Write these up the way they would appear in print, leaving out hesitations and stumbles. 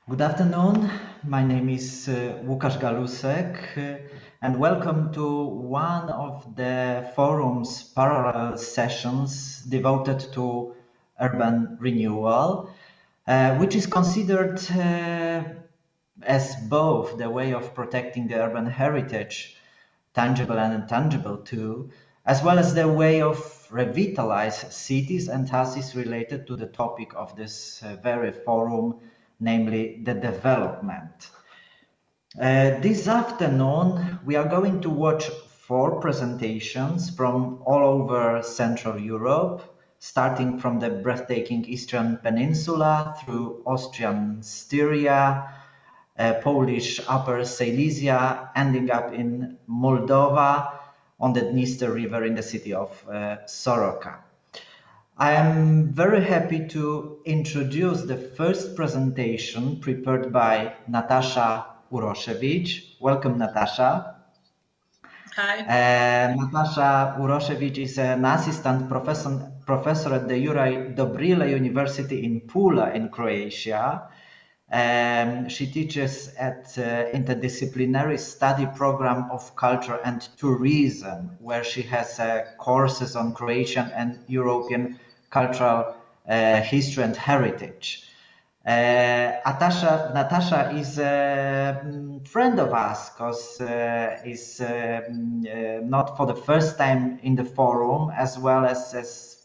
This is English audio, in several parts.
Good afternoon. My name is Łukasz Galusek, and welcome to one of the forum's parallel sessions devoted to urban renewal, which is considered as both the way of protecting the urban heritage, tangible and intangible too, as well as the way of revitalize cities, and thus is related to the topic of this very forum, namely the development. This afternoon, we are going to watch 4 presentations from all over Central Europe, starting from the breathtaking Eastern Peninsula through Austrian Styria, Polish Upper Silesia, ending up in Moldova on the Dniester River in the city of Soroca. I am very happy to introduce the first presentation prepared by Nataša Urošević. Welcome, Nataša. Hi. Nataša Urošević is an assistant professor at the Juraj Dobrile University in Pula in Croatia. She teaches at interdisciplinary study program of culture and tourism, where she has courses on Croatian and European cultural history and heritage. Nataša is a friend of us because is not for the first time in the forum, as well as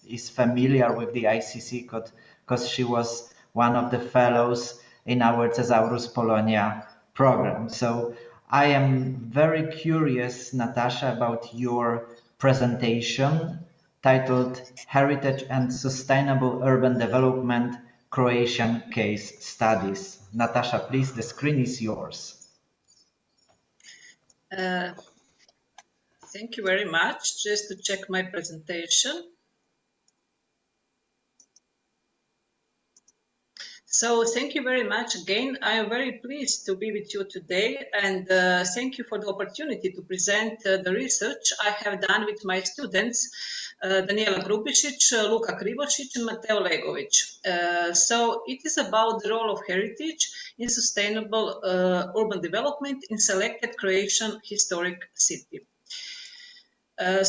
is familiar with the ICC because she was one of the fellows in our Thesaurus Polonia program. So I am very curious, Nataša, about your presentation titled Heritage and Sustainable Urban Development Croatian Case Studies. Nataša, please, the screen is yours. Thank you very much. Just to check my presentation. So thank you very much again. I am very pleased to be with you today, and thank you for the opportunity to present the research I have done with my students, Daniela Grubišić, Luka Krivošić, and Mateo Legović. So it is about the role of heritage in sustainable urban development in selected Croatian historic city. In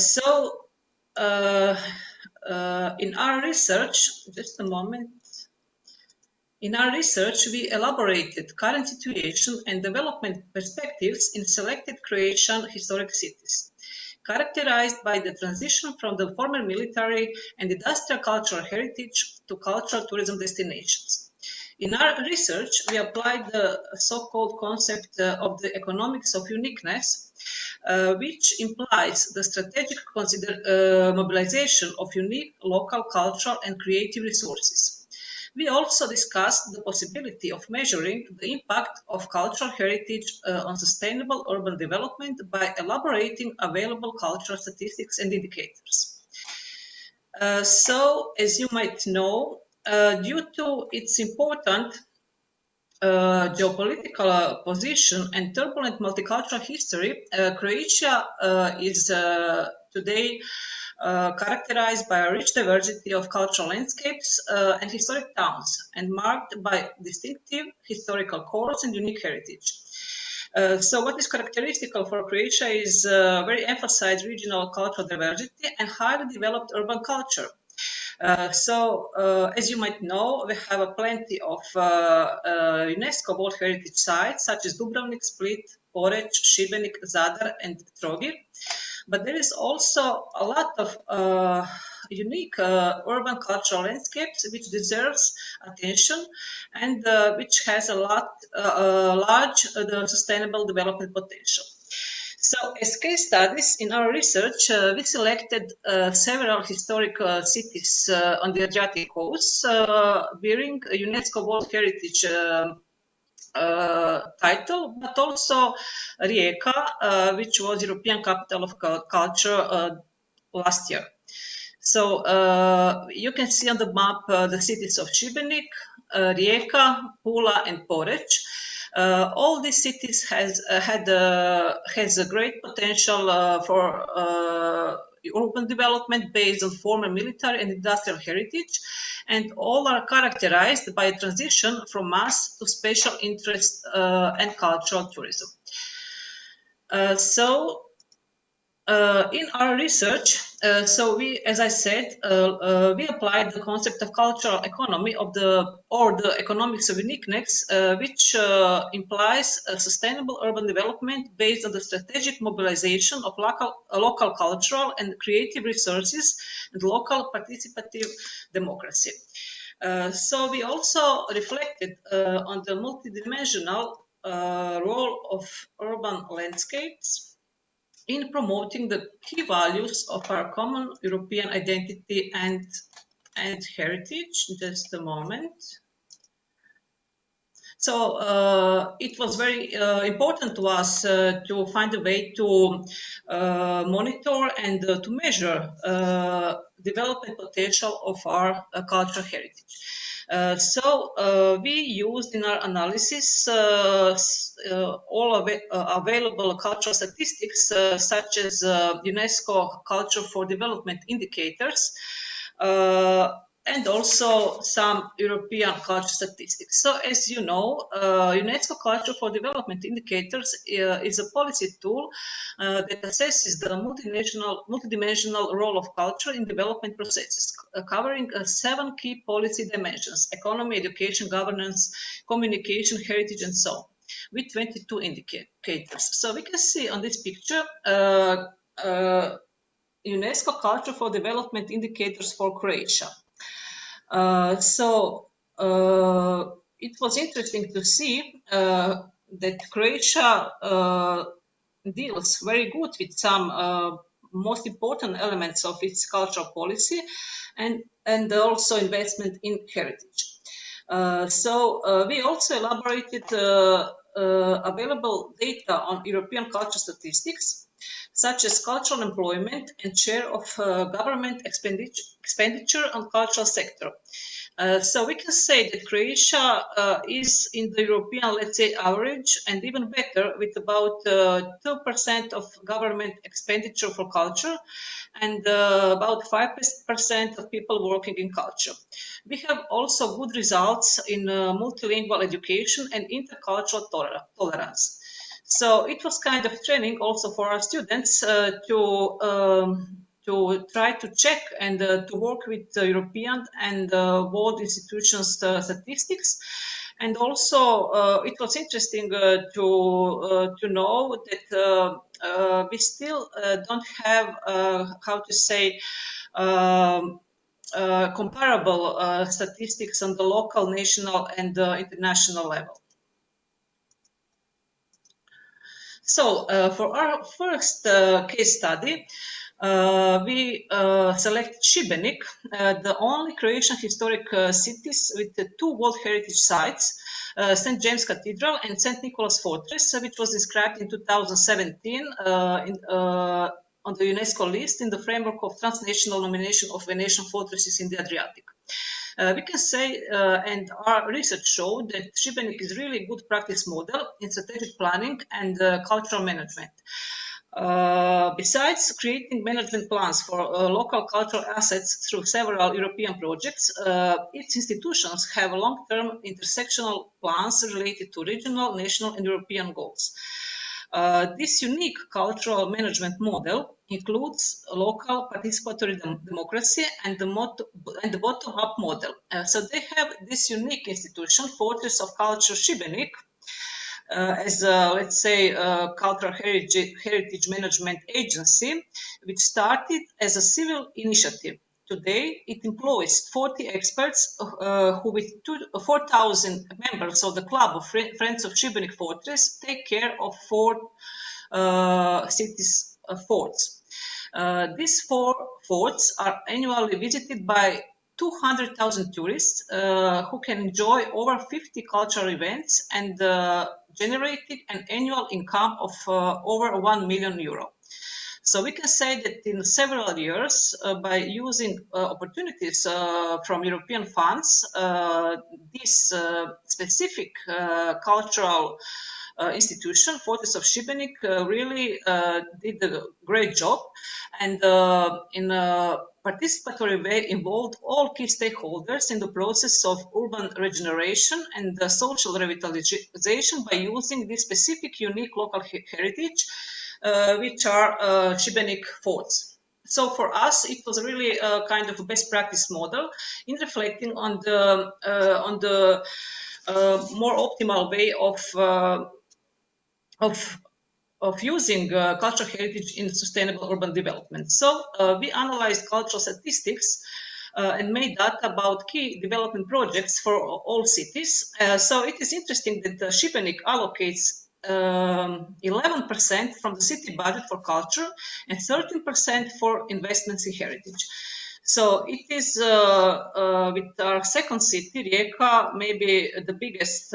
our research, just a moment. In our research, we elaborated current situation and development perspectives in selected Croatian historic cities, characterized by the transition from the former military and industrial cultural heritage to cultural tourism destinations. In our research, we applied the so-called concept of the economics of uniqueness, which implies the strategic mobilization of unique local cultural and creative resources. We also discussed the possibility of measuring the impact of cultural heritage on sustainable urban development by elaborating available cultural statistics and indicators. So, as you might know, due to its important geopolitical position and turbulent multicultural history, Croatia is today characterized by a rich diversity of cultural landscapes and historic towns, and marked by distinctive historical cores and unique heritage. So what is characteristic for Croatia is very emphasized regional cultural diversity and highly developed urban culture. As you might know, we have plenty of UNESCO World Heritage sites such as Dubrovnik, Split, Poreč, Šibenik, Zadar, and Trogir. But there is also a lot of unique urban cultural landscapes which deserves attention and which has a large sustainable development potential. So, as case studies in our research, we selected several historic cities on the Adriatic coast bearing a UNESCO World Heritage title, but also Rijeka, which was European Capital of Culture last year. So you can see on the map the cities of Šibenik, Rijeka, Pula, and Poreč. All these cities has a great potential for urban development based on former military and industrial heritage, and all are characterized by a transition from mass to special interest and cultural tourism. In our research, we, as I said, we applied the concept of cultural economy the economics of uniqueness, which implies a sustainable urban development based on the strategic mobilization of local cultural and creative resources and local participative democracy. We also reflected on the multidimensional role of urban landscapes in promoting the key values of our common European identity and heritage. Just a moment. It was very important to us to find a way to monitor and to measure development potential of our cultural heritage. We used in our analysis all available cultural statistics, such as UNESCO Culture for Development indicators, and also some European culture statistics. So, as you know, UNESCO Culture for Development indicators is a policy tool that assesses the multidimensional role of culture in development processes, covering 7 key policy dimensions: economy, education, governance, communication, heritage, and so on, with 22 indicators. So we can see on this picture UNESCO Culture for Development indicators for Croatia. It was interesting to see that Croatia deals very good with some most important elements of its cultural policy and also investment in heritage. We also elaborated available data on European culture statistics, such as cultural employment and share of government expenditure on cultural sector. We can say that Croatia is in the European, let's say, average, and even better, with about 2% of government expenditure for culture and about 5% of people working in culture. We have also good results in multilingual education and intercultural tolerance. So it was kind of training also for our students to try to check and to work with European and world institutions statistics. And also it was interesting to know that we still don't have, comparable statistics on the local, national, and international level. So for our first case study, we selected Šibenik, the only Croatian historic cities with 2 World Heritage sites, St. James Cathedral and St. Nicholas Fortress, which was described in 2017 on the UNESCO list in the framework of transnational nomination of Venetian fortresses in the Adriatic. We can say, and our research showed, that Šibenik is really a good practice model in strategic planning and cultural management. Besides creating management plans for local cultural assets through several European projects, its institutions have long-term intersectional plans related to regional, national, and European goals. This unique cultural management model includes local participatory democracy and the bottom-up model. So they have this unique institution, Fortress of Culture Šibenik, as let's say cultural heritage management agency, which started as a civil initiative. Today, it employs 40 experts who, with 4,000 members of the Club of Friends of Šibenik Fortress, take care of 4 cities' forts. These 4 forts are annually visited by 200,000 tourists who can enjoy over 50 cultural events and generated an annual income of over 1 million euro. So we can say that in several years, by using opportunities from European funds, this specific cultural institution, Fortress of Šibenik, really did a great job, and in a participatory way involved all key stakeholders in the process of urban regeneration and social revitalization by using this specific unique local heritage, which are Šibenik forts. So for us, it was really a kind of a best practice model in reflecting on the more optimal way of using cultural heritage in sustainable urban development. So we analyzed cultural statistics and made data about key development projects for all cities. So it is interesting that Šibenik allocates 11% from the city budget for culture and 13% for investments in heritage. So it is with our second city, Rijeka, maybe the biggest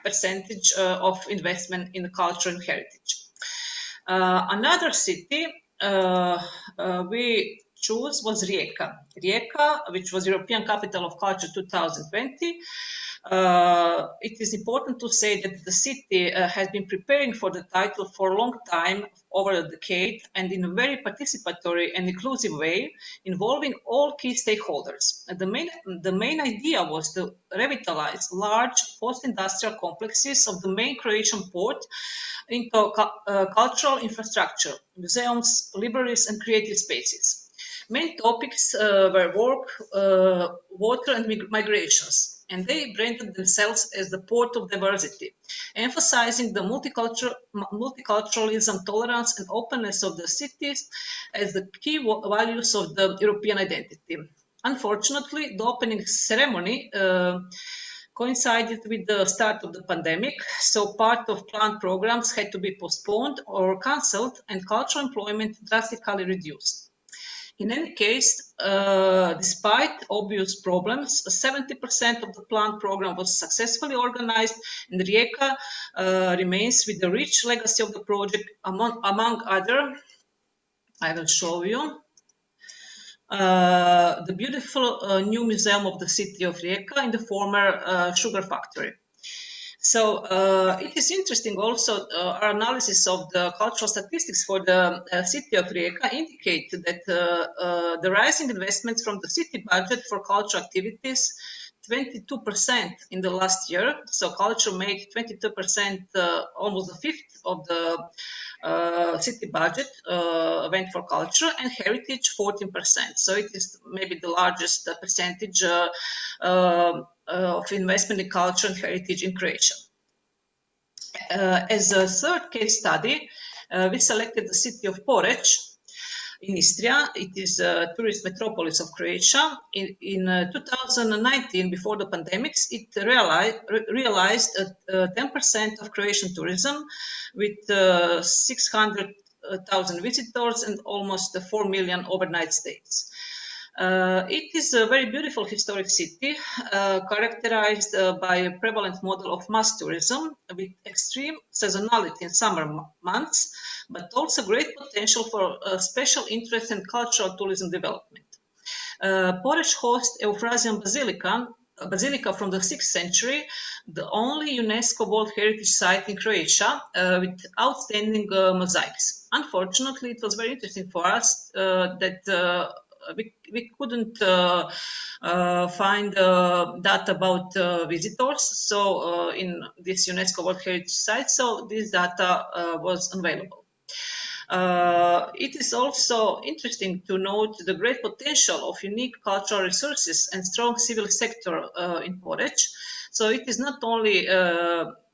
percentage of investment in culture and heritage. Another city we chose was Rijeka. Rijeka, which was European Capital of Culture 2020. It is important to say that the city has been preparing for the title for a long time, over a decade, and in a very participatory and inclusive way, involving all key stakeholders. The main idea was to revitalize large post-industrial complexes of the main Croatian port into cultural infrastructure, museums, libraries, and creative spaces. Main topics were work, water, and migrations, and they branded themselves as the port of diversity, emphasizing the multiculturalism, tolerance, and openness of the cities as the key values of the European identity. Unfortunately, the opening ceremony coincided with the start of the pandemic, so part of planned programs had to be postponed or cancelled, and cultural employment drastically reduced. In any case, despite obvious problems, 70% of the planned program was successfully organized, and Rijeka remains with the rich legacy of the project, among other. I will show you the beautiful new museum of the city of Rijeka in the former sugar factory. So it is interesting also, our analysis of the cultural statistics for the city of Rijeka indicate that the rising investments from the city budget for cultural activities, 22% in the last year. So culture made 22%, almost a fifth of the city budget went for culture, and heritage 14%. So it is maybe the largest percentage of investment in culture and heritage in Croatia. As a third case study, we selected the city of Poreč in Istria. It is a tourist metropolis of Croatia. In 2019, before the pandemic, it realized 10% of Croatian tourism with 600,000 visitors and almost 4 million overnight stays. It is a very beautiful historic city, characterized by a prevalent model of mass tourism with extreme seasonality in summer months, but also great potential for special interest in cultural tourism development. Poreč hosts Euphrasian Basilica from the 6th century, the only UNESCO World Heritage Site in Croatia with outstanding mosaics. Unfortunately, it was very interesting for us that we couldn't find data about visitors, so in this UNESCO World Heritage Site, so this data was unavailable. It is also interesting to note the great potential of unique cultural resources and strong civil sector in Poreč. So it is not only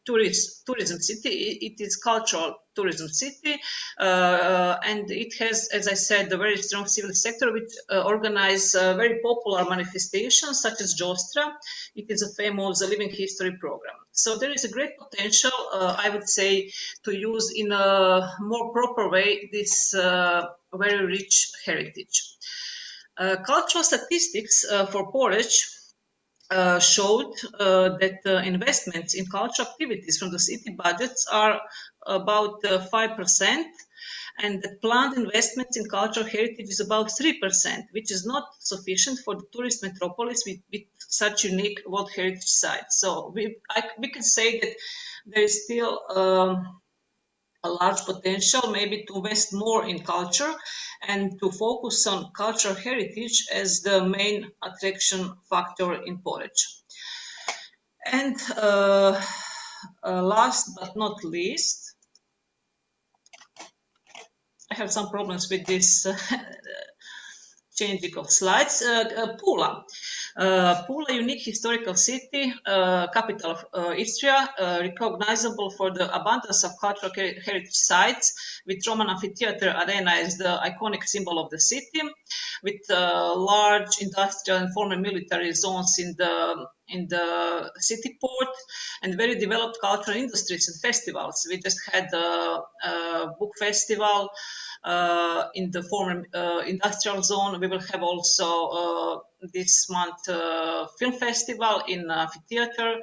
tourism city, it is cultural tourism city, and it has, as I said, a very strong civil sector which organize very popular manifestations such as Jostra. It is a famous living history program. So there is a great potential, I would say, to use in a more proper way this very rich heritage. Cultural statistics for Poreč showed that investments in cultural activities from the city budgets are about 5%, and the planned investments in cultural heritage is about 3%, which is not sufficient for the tourist metropolis with such unique World Heritage sites. So we can say that there is still a large potential maybe to invest more in culture and to focus on cultural heritage as the main attraction factor in Poreč. And last but not least, I have some problems with this changing of slides. Pula. Pula, unique historical city, capital of Austria, recognizable for the abundance of cultural heritage sites, with Roman amphitheater arena as the iconic symbol of the city, with large industrial and former military zones in the city port, and very developed cultural industries and festivals. We just had a book festival in the former industrial zone. We will have also this month film festival in amphitheater.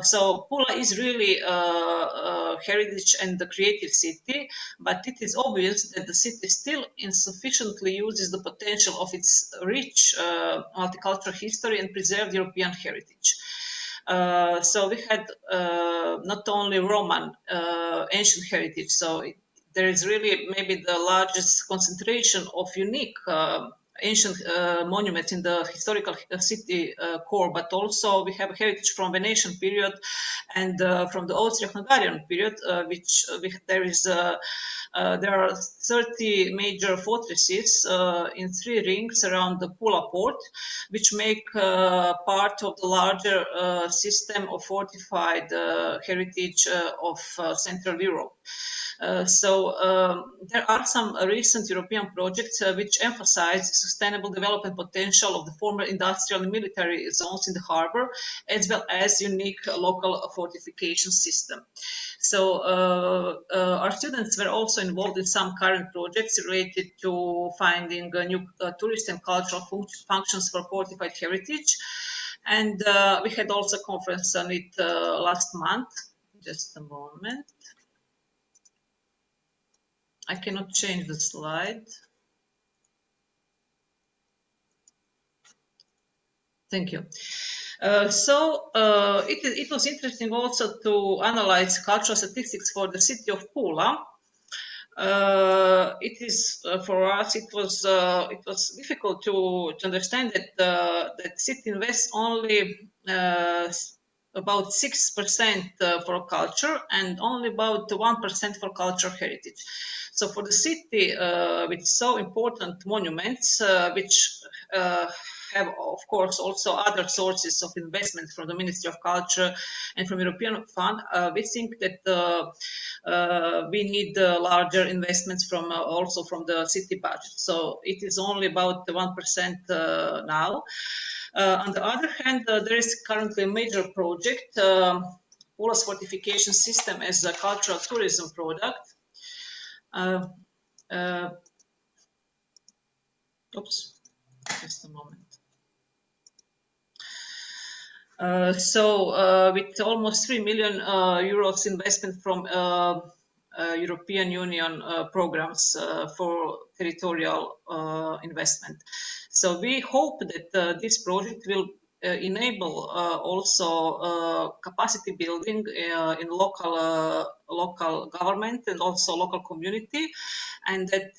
So Pula is really a heritage and the creative city, but it is obvious that the city still insufficiently uses the potential of its rich multicultural history and preserved European heritage. So we had not only Roman ancient heritage, so there is really maybe the largest concentration of unique ancient monuments in the historical city core, but also we have heritage from Venetian period and from the Austro-Hungarian period, there are 30 major fortresses in 3 rings around the Pula port, which make part of the larger system of fortified heritage of Central Europe. There are some recent European projects which emphasize sustainable development potential of the former industrial and military zones in the harbor, as well as unique local fortification system. So our students were also involved in some current projects related to finding new tourist and cultural functions for fortified heritage. And we had also a conference on it last month. Just a moment. I cannot change the slide. Thank you. It was interesting also to analyze cultural statistics for the city of Pula. For us it was difficult to understand that the city invests only about 6% for culture and only about 1% for cultural heritage. So for the city with so important monuments, which have, of course, also other sources of investment from the Ministry of Culture and from European Fund, we think that we need larger investments from also from the city budget. So it is only about 1% now. On the other hand, there is currently a major project, Pula's fortification system as a cultural tourism product. Oops, just a moment. With almost 3 million euros investment from European Union programs for territorial investment. So we hope that this project will enable also capacity building in local government and also local community, and that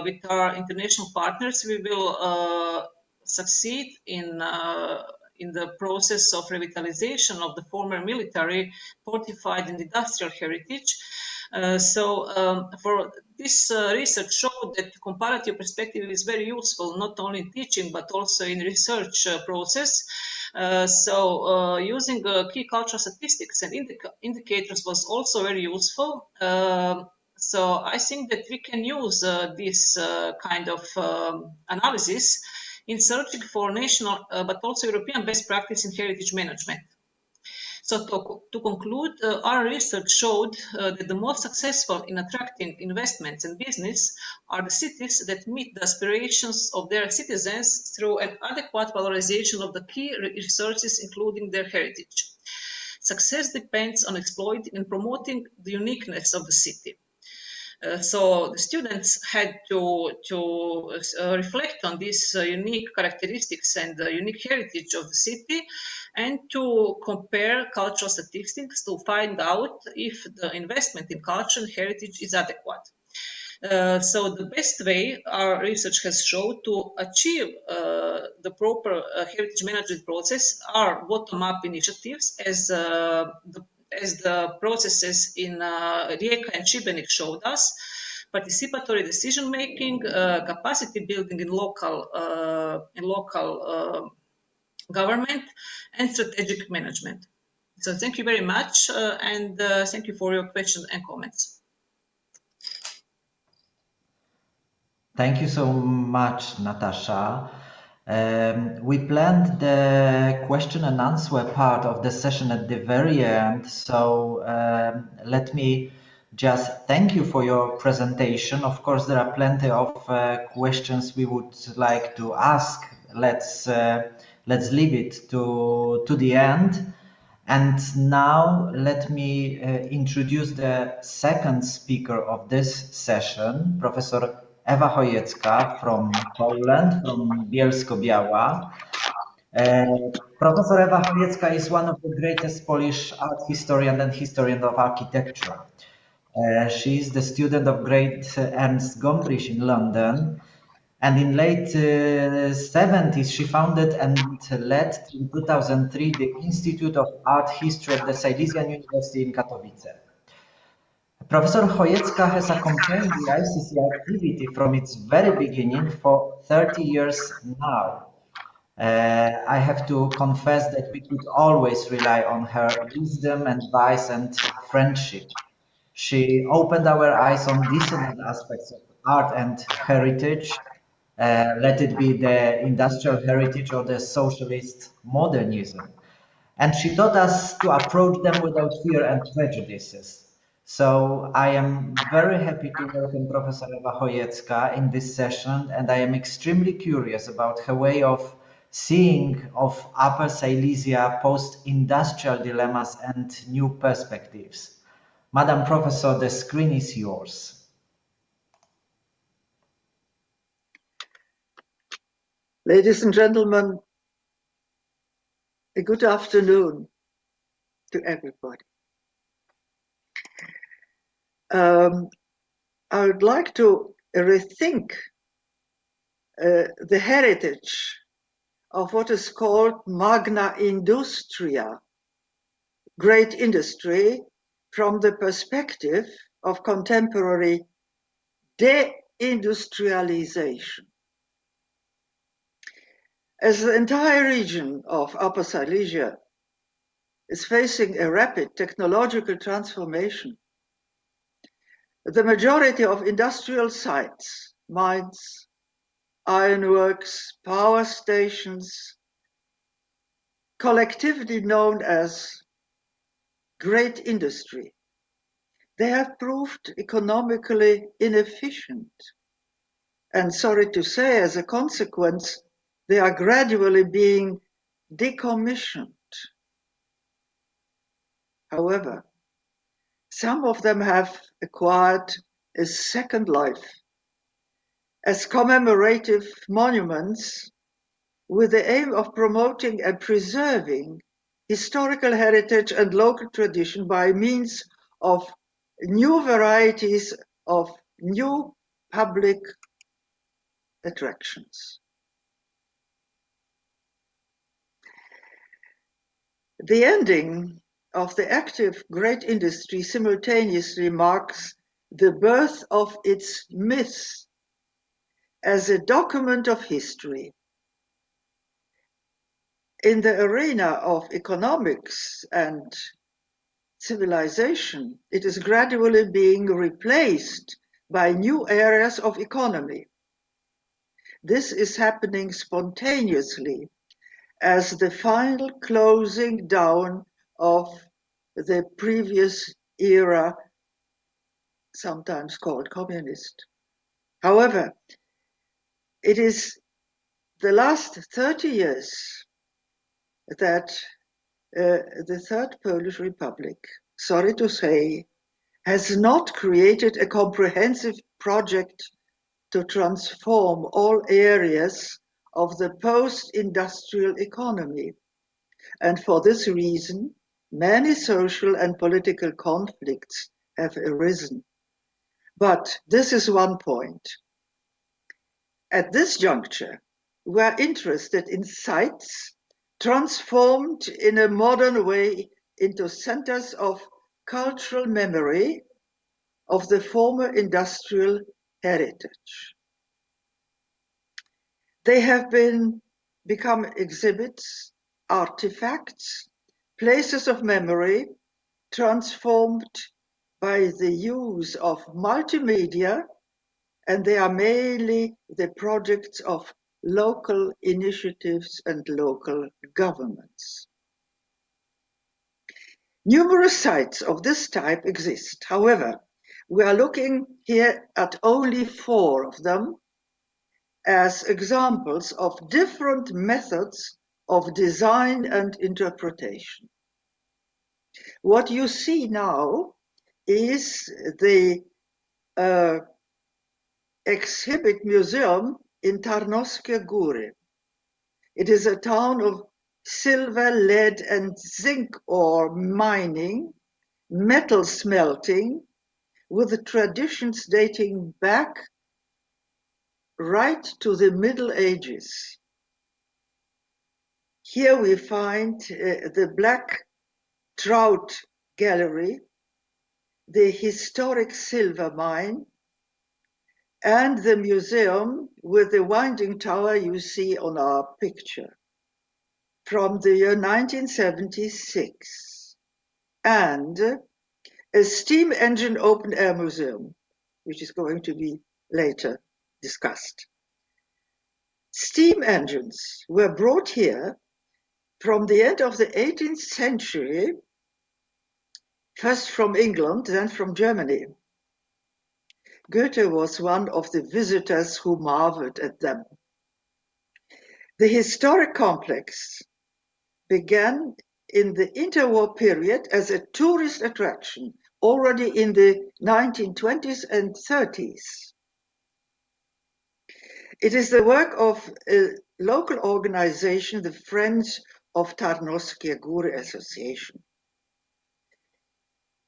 with our international partners we will succeed in the process of revitalization of the former military, fortified and industrial heritage. For this research showed that comparative perspective is very useful, not only in teaching, but also in research process. Using key cultural statistics and indicators was also very useful. So I think that we can use this kind of analysis in searching for national, but also European best practice in heritage management. So to conclude, our research showed that the most successful in attracting investments and business are the cities that meet the aspirations of their citizens through an adequate valorization of the key resources, including their heritage. Success depends on exploiting and promoting the uniqueness of the city. So the students had to reflect on these unique characteristics and unique heritage of the city, and to compare cultural statistics to find out if the investment in culture and heritage is adequate. So the best way our research has shown to achieve the proper heritage management process are bottom-up initiatives, as the processes in Rijeka and Šibenik showed us: participatory decision making, capacity building in local government, and strategic management. So thank you very much, and thank you for your questions and comments. Thank you so much, Nataša. We planned the question and answer part of the session at the very end, so let me just thank you for your presentation. Of course, there are plenty of questions we would like to ask. Let's leave it to the end. And now let me introduce the second speaker of this session, Professor Ewa Chojecka from Poland, from Bielsko-Biała. Professor Ewa Chojecka is one of the greatest Polish art historian and historian of architecture. She is the student of great Ernst Gombrich in London, and in late 70s she founded and led in 2003 the Institute of Art History at the Silesian University in Katowice. Professor Chojecka has accompanied the ICC activity from its very beginning for 30 years now. I have to confess that we could always rely on her wisdom, advice, and friendship. She opened our eyes on dissonant aspects of art and heritage, let it be the industrial heritage or the socialist modernism. And she taught us to approach them without fear and prejudices. So I am very happy to welcome Professor Ewa Chojecka in this session, and I am extremely curious about her way of seeing of Upper Silesia post-industrial dilemmas and new perspectives. Madam Professor, the screen is yours. Ladies and gentlemen, a good afternoon to everybody. I would like to rethink the heritage of what is called Magna Industria, great industry, from the perspective of contemporary deindustrialization. As the entire region of Upper Silesia is facing a rapid technological transformation, the majority of industrial sites, mines, ironworks, power stations, collectively known as great industry, they have proved economically inefficient. And sorry to say, as a consequence, they are gradually being decommissioned. However, some of them have acquired a second life as commemorative monuments with the aim of promoting and preserving historical heritage and local tradition by means of new varieties of new public attractions. The ending of the active great industry simultaneously marks the birth of its myth as a document of history. In the arena of economics and civilization, it is gradually being replaced by new areas of economy. This is happening spontaneously as the final closing down of the previous era, sometimes called communist. However, it is the last 30 years that the Third Polish Republic, sorry to say, has not created a comprehensive project to transform all areas of the post-industrial economy. And for this reason, many social and political conflicts have arisen. But this is one point. At this juncture, we are interested in sites transformed in a modern way into centers of cultural memory of the former industrial heritage. They have become exhibits, artifacts, places of memory transformed by the use of multimedia, and they are mainly the projects of local initiatives and local governments. Numerous sites of this type exist. However, we are looking here at only 4 of them as examples of different methods of design and interpretation. What you see now is the exhibit museum in Tarnowskie Góry. It is a town of silver, lead, and zinc ore mining, metal smelting, with traditions dating back right to the Middle Ages. Here we find the Black Trout Gallery, the historic silver mine, and the museum with the winding tower you see on our picture from the year 1976, and a steam engine open air museum, which is going to be later discussed. Steam engines were brought here from the end of the 18th century, first from England, then from Germany. Goethe was one of the visitors who marveled at them. The historic complex began in the interwar period as a tourist attraction already in the 1920s and 30s. It is the work of a local organization, the Friends of Tarnowskie Góry Association.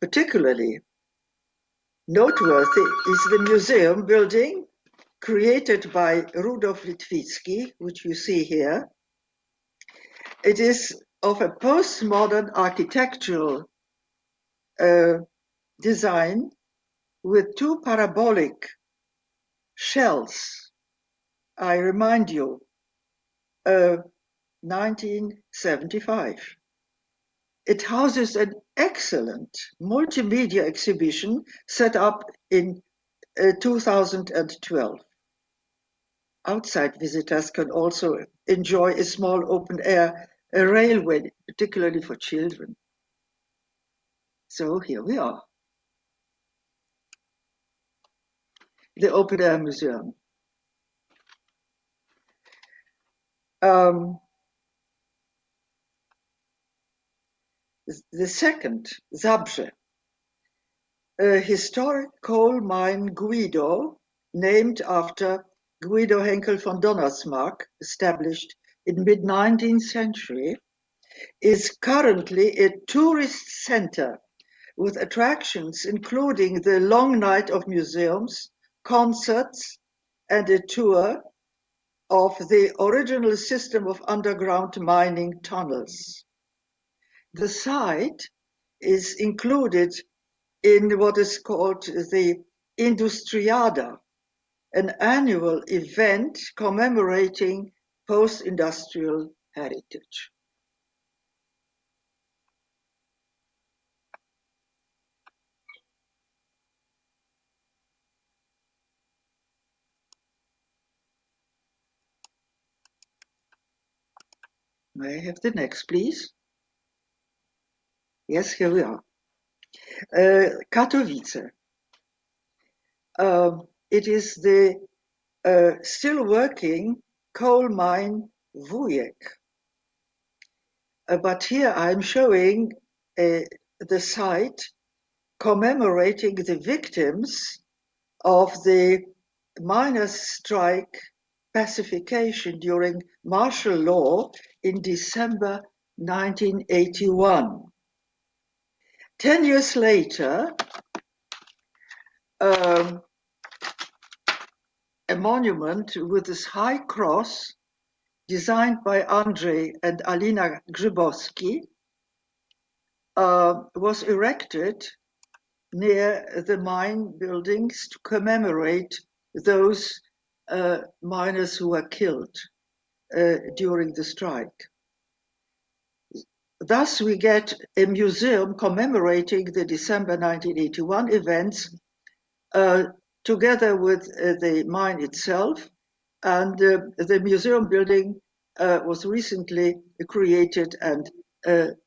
Particularly noteworthy is the museum building created by Rudolf Litwicki, which you see here. It is of a postmodern architectural design with 2 parabolic shells. I remind you, 1975. It houses an excellent multimedia exhibition set up in 2012. Outside visitors can also enjoy a small open-air railway, particularly for children. So here we are. The open-air museum. The second, Zabrze, a historic coal mine Guido, named after Guido Henkel von Donnersmarck, established in mid-19th century, is currently a tourist center with attractions including the long night of museums, concerts, and a tour of the original system of underground mining tunnels. The site is included in what is called the Industriada, an annual event commemorating post-industrial heritage. May I have the next, please? Yes, here we are. Katowice. It is the still working coal mine Wujek. But here I'm showing the site commemorating the victims of the miners' strike pacification during martial law in December 1981. 10 years later, a monument with this high cross designed by Andrzej and Alina Grzybowski was erected near the mine buildings to commemorate those miners who were killed during the strike. Thus, we get a museum commemorating the December 1981 events together with the mine itself, and the museum building was recently created and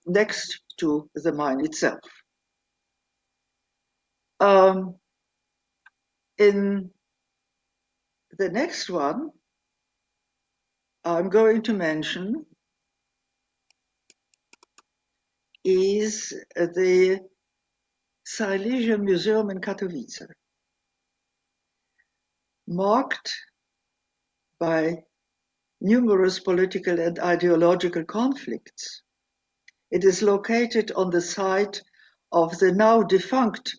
next to the mine itself. In the next one, I'm going to mention is the Silesian Museum in Katowice, marked by numerous political and ideological conflicts. It is located on the site of the now defunct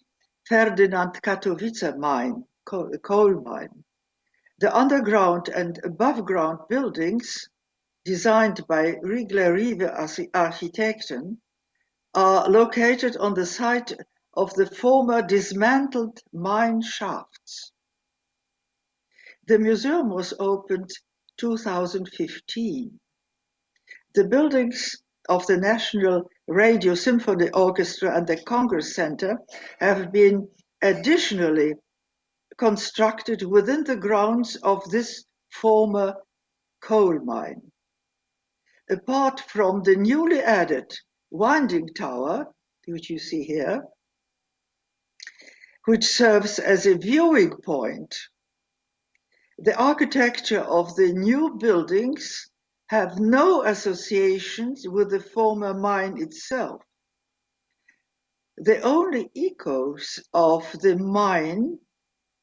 Ferdinand Katowice mine, coal mine. The underground and above-ground buildings, designed by Riegler-Rive Architekten, are located on the site of the former dismantled mine shafts. The museum was opened 2015. The buildings of the National Radio Symphony Orchestra and the Congress Center have been additionally constructed within the grounds of this former coal mine. Apart from the newly added winding tower, which you see here, which serves as a viewing point, the architecture of the new buildings have no associations with the former mine itself. The only echoes of the mine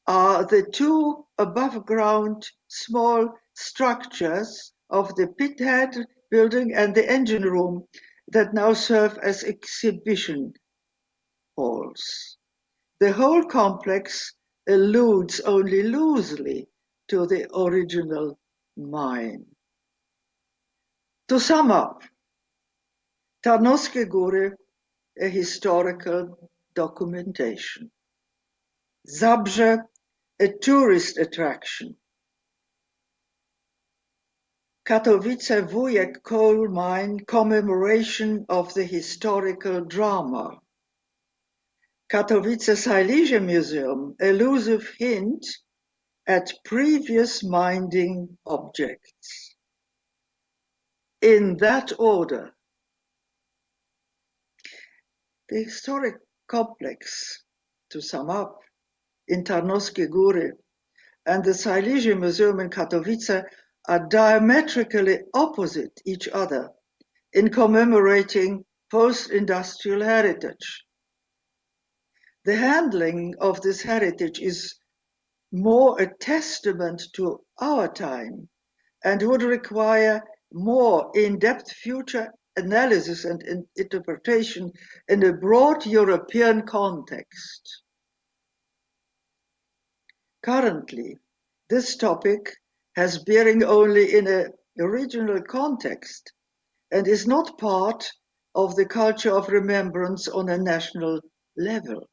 are the two above-ground small structures of the pithead building and the engine room that now serve as exhibition halls. The whole complex alludes only loosely to the original mine. To sum up, Tarnowskie Góry, a historical documentation. Zabrze, a tourist attraction. Katowice Wujek coal mine, commemoration of the historical drama. Katowice Silesian Museum, elusive hint at previous mining objects. In that order, the historic complex, to sum up, in Tarnowskie Góry and the Silesian Museum in Katowice are diametrically opposite each other in commemorating post-industrial heritage. The handling of this heritage is more a testament to our time and would require more in-depth future analysis and interpretation in a broad European context. Currently, this topic has bearing only in a regional context and is not part of the culture of remembrance on a national level.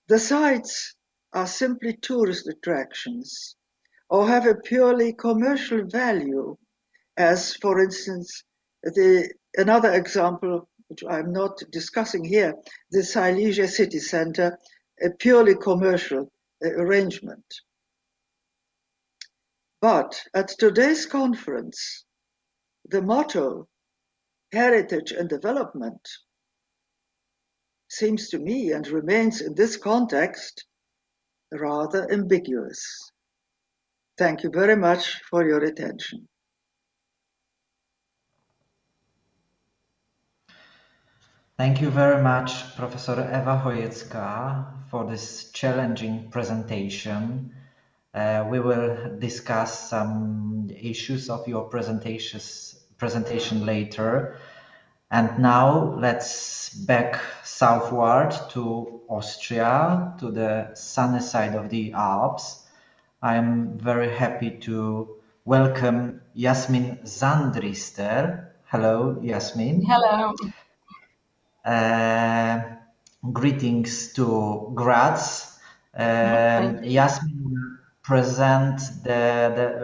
The sites are simply tourist attractions or have a purely commercial value, as, for instance, another example, which I'm not discussing here, the Silesia City Center, a purely commercial arrangement. But at today's conference, the motto, heritage and development, seems to me and remains in this context rather ambiguous. Thank you very much for your attention. Thank you very much, Professor Ewa Chojecka, for this challenging presentation. We will discuss some issues of your presentation later. And now let's back southward to Austria, to the sunny side of the Alps. I'm very happy to welcome Jasmin Sandriester. Hello, Jasmin. Hello. Greetings to Graz. Thank you. Jasmin will present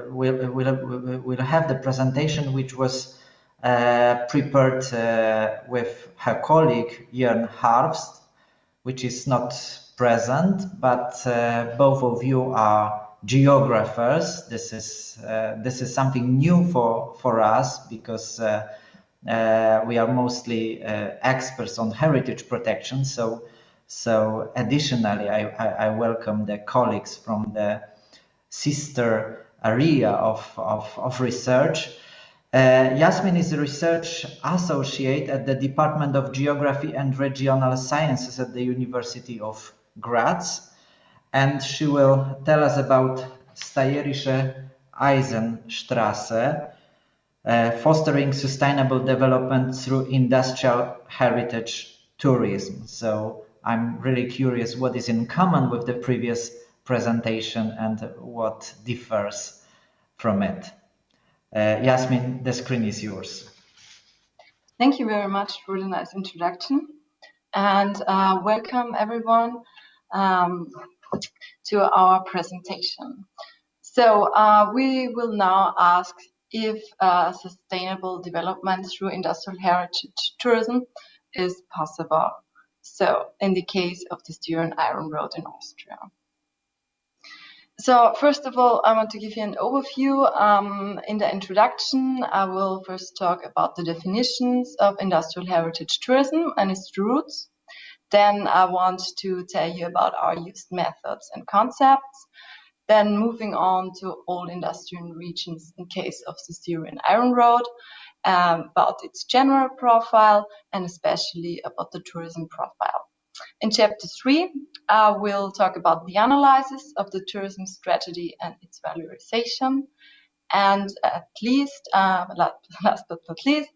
will have the presentation which was prepared with her colleague Joern Harfst, which is not present, but both of you are geographers. This is something new for us because we are mostly experts on heritage protection. So additionally, I welcome the colleagues from the sister area of research. Jasmin is a research associate at the Department of Geography and Regional Sciences at the University of Graz, and she will tell us about Steirische Eisenstraße, fostering sustainable development through industrial heritage tourism. So I'm really curious what is in common with the previous presentation and what differs from it. Jasmin, the screen is yours. Thank you very much for the nice introduction, and welcome everyone to our presentation. So we will now ask if sustainable development through industrial heritage tourism is possible. So in the case of the Steirische Iron Road in Austria. So first of all, I want to give you an overview. In the introduction, I will first talk about the definitions of industrial heritage tourism and its roots. Then I want to tell you about our used methods and concepts. Then moving on to all industrial regions in case of the Steirische Iron Road, about its general profile and especially about the tourism profile. In chapter 3, I will talk about the analysis of the tourism strategy and its valorization. And last but not least,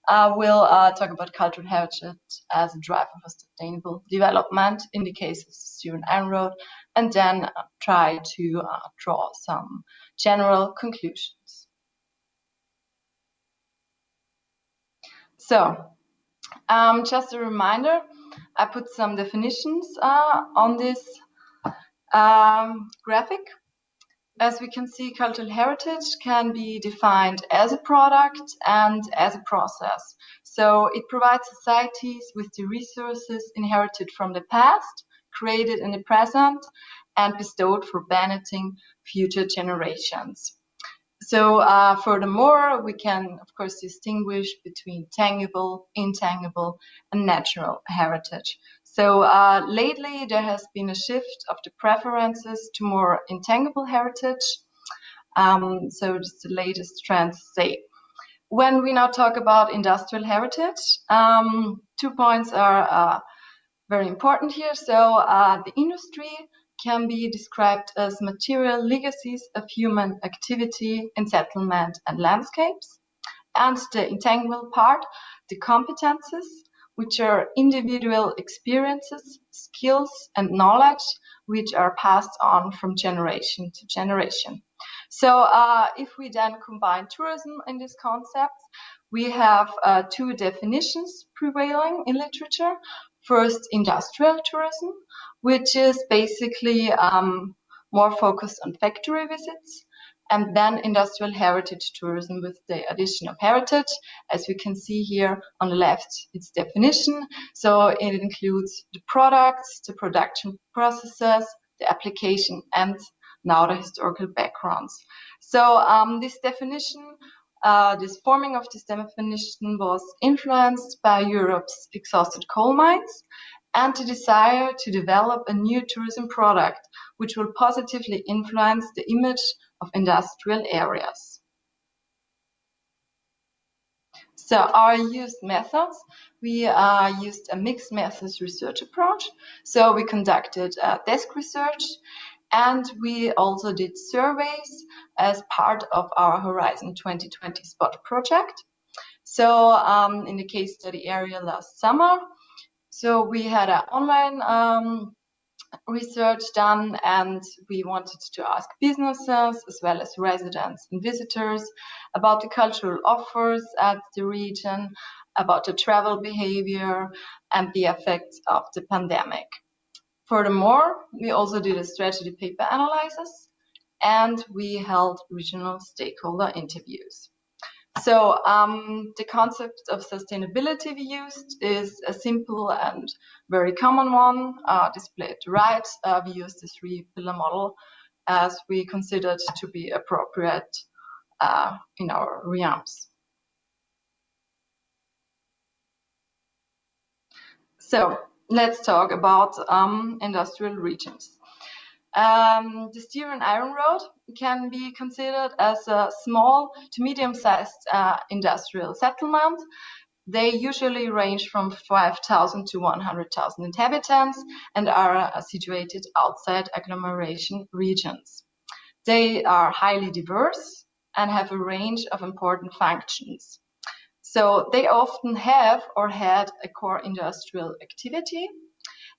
I will talk about cultural heritage as a driver for sustainable development in the case of the Steirische Iron Road, and then try to draw some general conclusions. So, just a reminder, I put some definitions on this graphic. As we can see, cultural heritage can be defined as a product and as a process. So it provides societies with the resources inherited from the past, created in the present, and bestowed for benefiting future generations. So furthermore, we can, of course, distinguish between tangible, intangible, and natural heritage. So lately, there has been a shift of the preferences to more intangible heritage. So it's the latest trend to say. When we now talk about industrial heritage, 2 points are very important here. So the industry can be described as material legacies of human activity in settlement and landscapes. And the intangible part, the competences, which are individual experiences, skills, and knowledge, which are passed on from generation to generation. So if we then combine tourism in this concept, we have 2 definitions prevailing in literature. First, industrial tourism, which is basically more focused on factory visits, and then industrial heritage tourism with the addition of heritage. As we can see here on the left, its definition. So it includes the products, the production processes, the application, and now the historical backgrounds. So this definition, this forming of this definition was influenced by Europe's exhausted coal mines and the desire to develop a new tourism product which will positively influence the image of industrial areas. So our used methods, we used a mixed methods research approach. So we conducted desk research, and we also did surveys as part of our Horizon 2020 Spot project. So in the case study area last summer, so we had an online research done, and we wanted to ask businesses as well as residents and visitors about the cultural offers at the region, about the travel behavior and the effects of the pandemic. Furthermore, we also did a strategy paper analysis, and we held regional stakeholder interviews. So the concept of sustainability we used is a simple and very common one, displayed right. We used the 3-pillar model as we considered to be appropriate in our realms. So let's talk about industrial regions. The Styrian Iron Road can be considered as a small to medium-sized industrial settlement. They usually range from 5,000 to 100,000 inhabitants and are situated outside agglomeration regions. They are highly diverse and have a range of important functions. So they often have or had a core industrial activity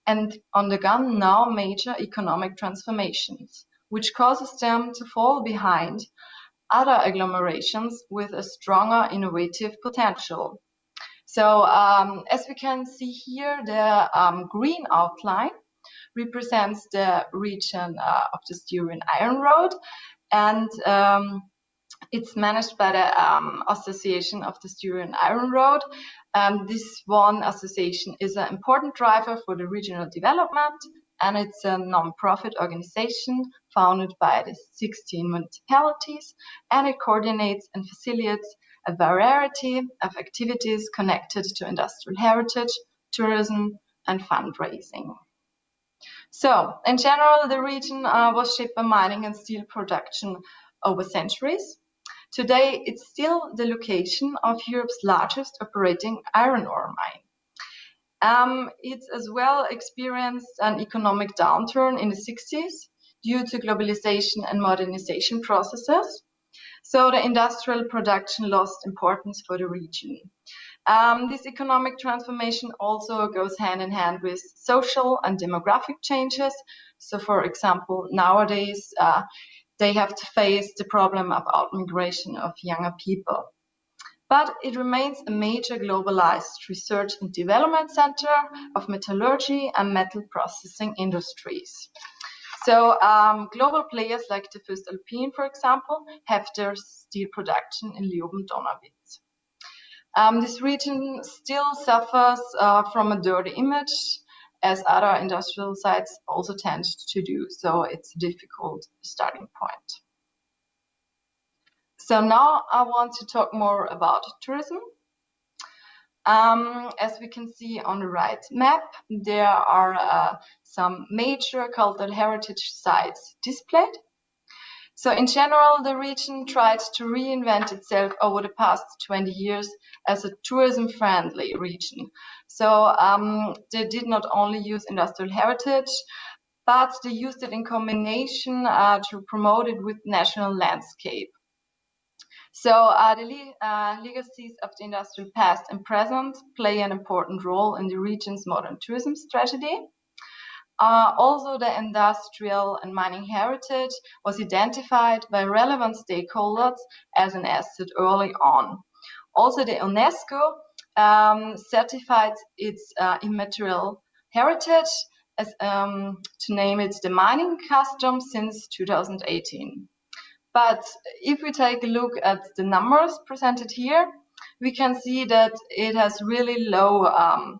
and undergone now major economic transformations, which causes them to fall behind other agglomerations with a stronger innovative potential. So as we can see here, the green outline represents the region of the Styrian Iron Road, and it's managed by the Association of the Styrian Iron Road. This one association is an important driver for the regional development, and it's a non-profit organization founded by the 16 municipalities, and it coordinates and facilitates a variety of activities connected to industrial heritage, tourism, and fundraising. So, in general, the region was shaped by mining and steel production over centuries. Today, it's still the location of Europe's largest operating iron ore mine. It's as well experienced an economic downturn in the 60s due to globalization and modernization processes. So the industrial production lost importance for the region. This economic transformation also goes hand in hand with social and demographic changes. So, for example, nowadays, they have to face the problem of out-migration of younger people. But it remains a major globalized research and development center of metallurgy and metal processing industries. So global players like the First Alpine, for example, have their steel production in Leoben-Donawitz. This region still suffers from a dirty image, as other industrial sites also tend to do, so it's a difficult starting point. So now I want to talk more about tourism. As we can see on the right map, there are some major cultural heritage sites displayed. So in general, the region tried to reinvent itself over the past 20 years as a tourism-friendly region. So they did not only use industrial heritage, but they used it in combination to promote it with national landscape. So the legacies of the industrial past and present play an important role in the region's modern tourism strategy. Also, the industrial and mining heritage was identified by relevant stakeholders as an asset early on. Also, the UNESCO certified its immaterial heritage as, to name it, the mining custom since 2018. But if we take a look at the numbers presented here, we can see that it has really low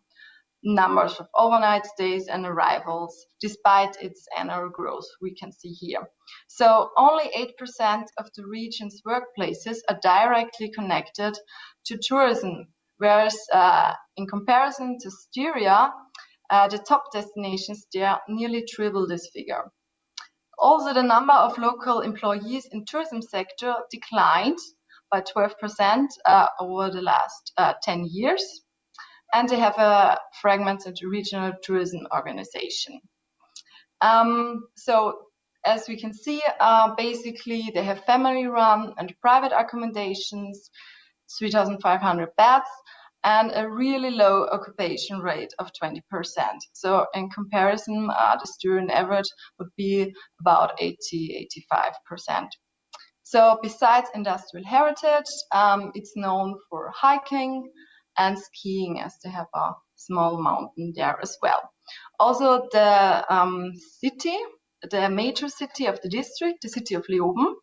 numbers of overnight stays and arrivals, despite its annual growth we can see here. So only 8% of the region's workplaces are directly connected to tourism, whereas in comparison to Styria, the top destinations there nearly triple this figure. Also, the number of local employees in tourism sector declined by 12% over the last 10 years. And they have a fragmented regional tourism organization. So as we can see, basically they have family-run and private accommodations, 3,500 beds, and a really low occupation rate of 20%. So in comparison, the student average would be about 80–85%. So besides industrial heritage, it's known for hiking and skiing, as they have a small mountain there as well. Also, the city, the major city of the district, the city of Leoben,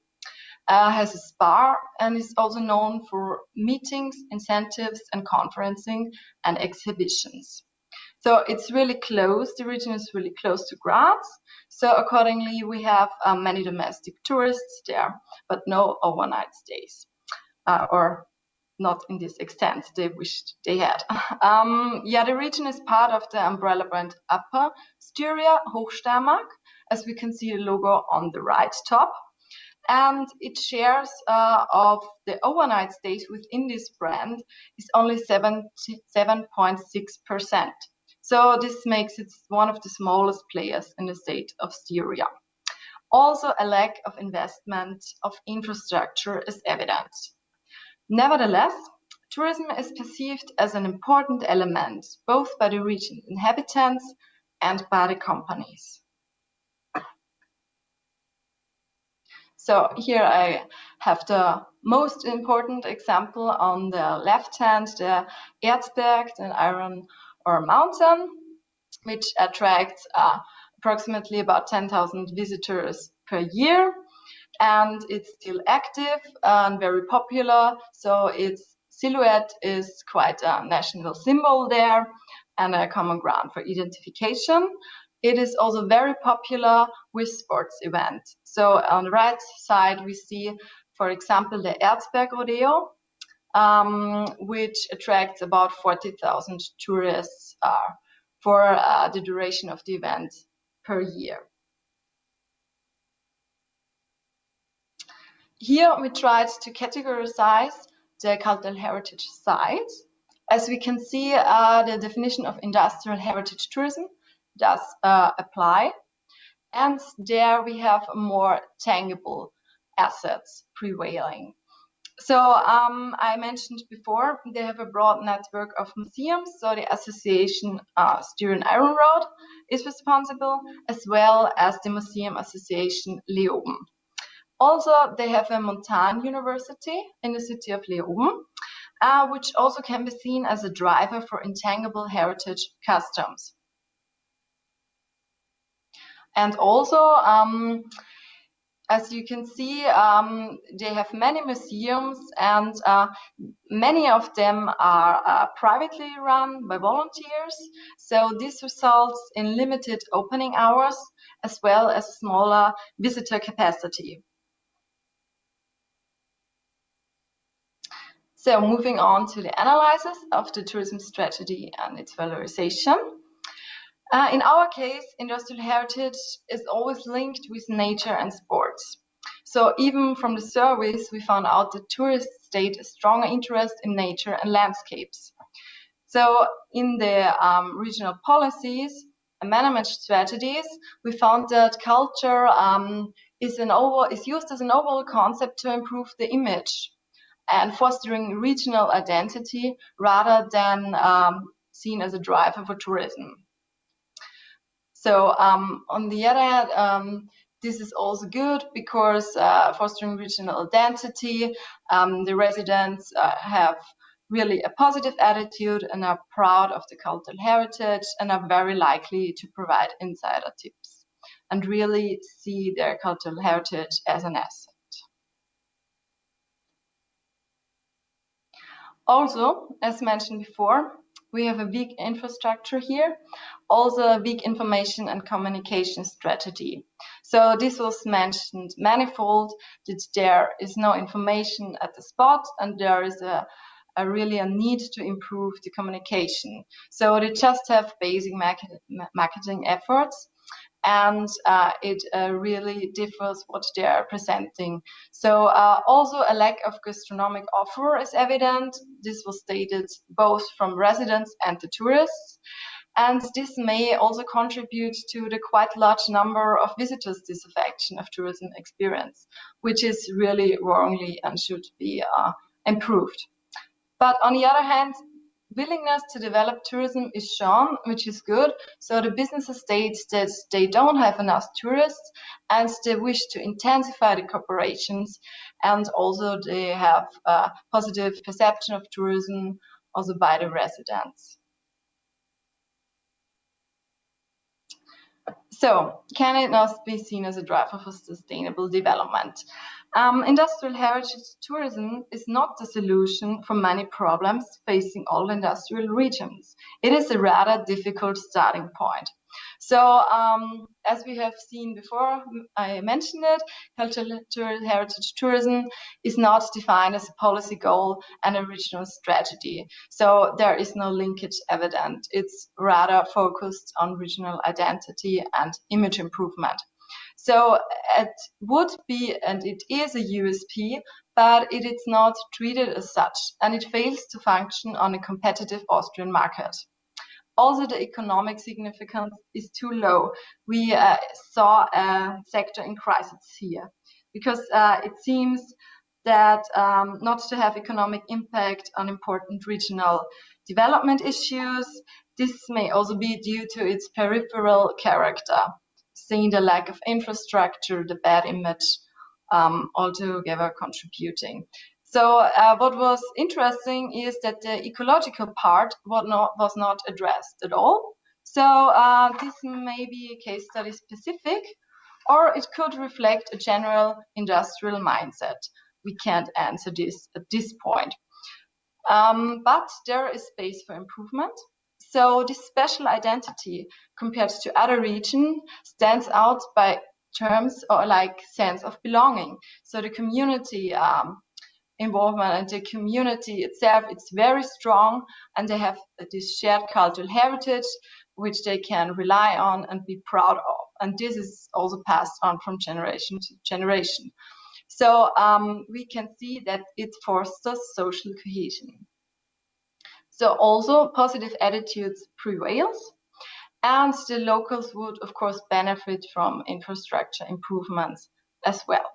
has a spa and is also known for meetings, incentives, and conferencing and exhibitions. So it's really close, the region is really close to Graz. So accordingly, we have many domestic tourists there, but no overnight stays, or not in this extent they wished they had. Yeah, the region is part of the umbrella brand Upper Styria Hochsteiermark, as we can see the logo on the right top. And its shares of the overnight stays within this brand is only 7.6%. So this makes it one of the smallest players in the state of Styria. Also, a lack of investment of infrastructure is evident. Nevertheless, tourism is perceived as an important element, both by the region's inhabitants and by the companies. So here I have the most important example on the left hand, the Erzberg, an iron ore mountain, which attracts approximately about 10,000 visitors per year. And it's still active and very popular. So its silhouette is quite a national symbol there and a common ground for identification. It is also very popular with sports events. So on the right side, we see, for example, the Erzberg Rodeo, which attracts about 40,000 tourists for the duration of the event per year. Here we tried to categorize the cultural heritage sites. As we can see, the definition of industrial heritage tourism does apply. And there we have more tangible assets prevailing. So I mentioned before, they have a broad network of museums. So the association Styrian Iron Road is responsible, as well as the Museum Association Leoben. Also, they have a Montan University in the city of Leoben, which also can be seen as a driver for intangible heritage customs. And also, as you can see, they have many museums, and many of them are privately run by volunteers. So this results in limited opening hours, as well as smaller visitor capacity. So moving on to the analysis of the tourism strategy and its valorization. In our case, industrial heritage is always linked with nature and sports. So even from the surveys, we found out that tourists state a stronger interest in nature and landscapes. So in the regional policies and management strategies, we found that culture is used as an overall concept to improve the image and fostering regional identity rather than seen as a driver for tourism. So on the other hand, this is also good because fostering regional identity, the residents have really a positive attitude and are proud of the cultural heritage and are very likely to provide insider tips and really see their cultural heritage as an asset. Also, as mentioned before, we have a weak infrastructure here, also a weak information and communication strategy. So this was mentioned manifold, that there is no information at the spot and there is really a need to improve the communication. So they just have basic marketing efforts and it really differs what they are presenting. So also a lack of gastronomic offer is evident. This was stated both from residents and the tourists. And this may also contribute to the quite large number of visitors' disaffection of tourism experience, which is really wrongly and should be improved. But on the other hand, willingness to develop tourism is shown, which is good. So the businesses state that they don't have enough tourists and they wish to intensify the cooperations, and also they have a positive perception of tourism also by the residents. So, can it not be seen as a driver for sustainable development? Industrial heritage tourism is not the solution for many problems facing all industrial regions. It is a rather difficult starting point. So, as we have seen before, I mentioned it, cultural heritage tourism is not defined as a policy goal and a regional strategy. So there is no linkage evident. It's rather focused on regional identity and image improvement. So it would be, and it is, a USP, but it is not treated as such, and it fails to function on a competitive Austrian market. Also, the economic significance is too low. We saw a sector in crisis here, because it seems that not to have economic impact on important regional development issues. This may also be due to its peripheral character, seeing the lack of infrastructure, the bad image, altogether contributing. So what was interesting is that the ecological part was not addressed at all. So this may be case study specific, or it could reflect a general industrial mindset. We can't answer this at this point. But there is space for improvement. So this special identity compared to other regions stands out by terms or like sense of belonging. So the community involvement and the community itself, it's very strong, and they have this shared cultural heritage which they can rely on and be proud of, and this is also passed on from generation to generation. So we can see that it fosters social cohesion. So also positive attitudes prevails, and the locals would of course benefit from infrastructure improvements as well.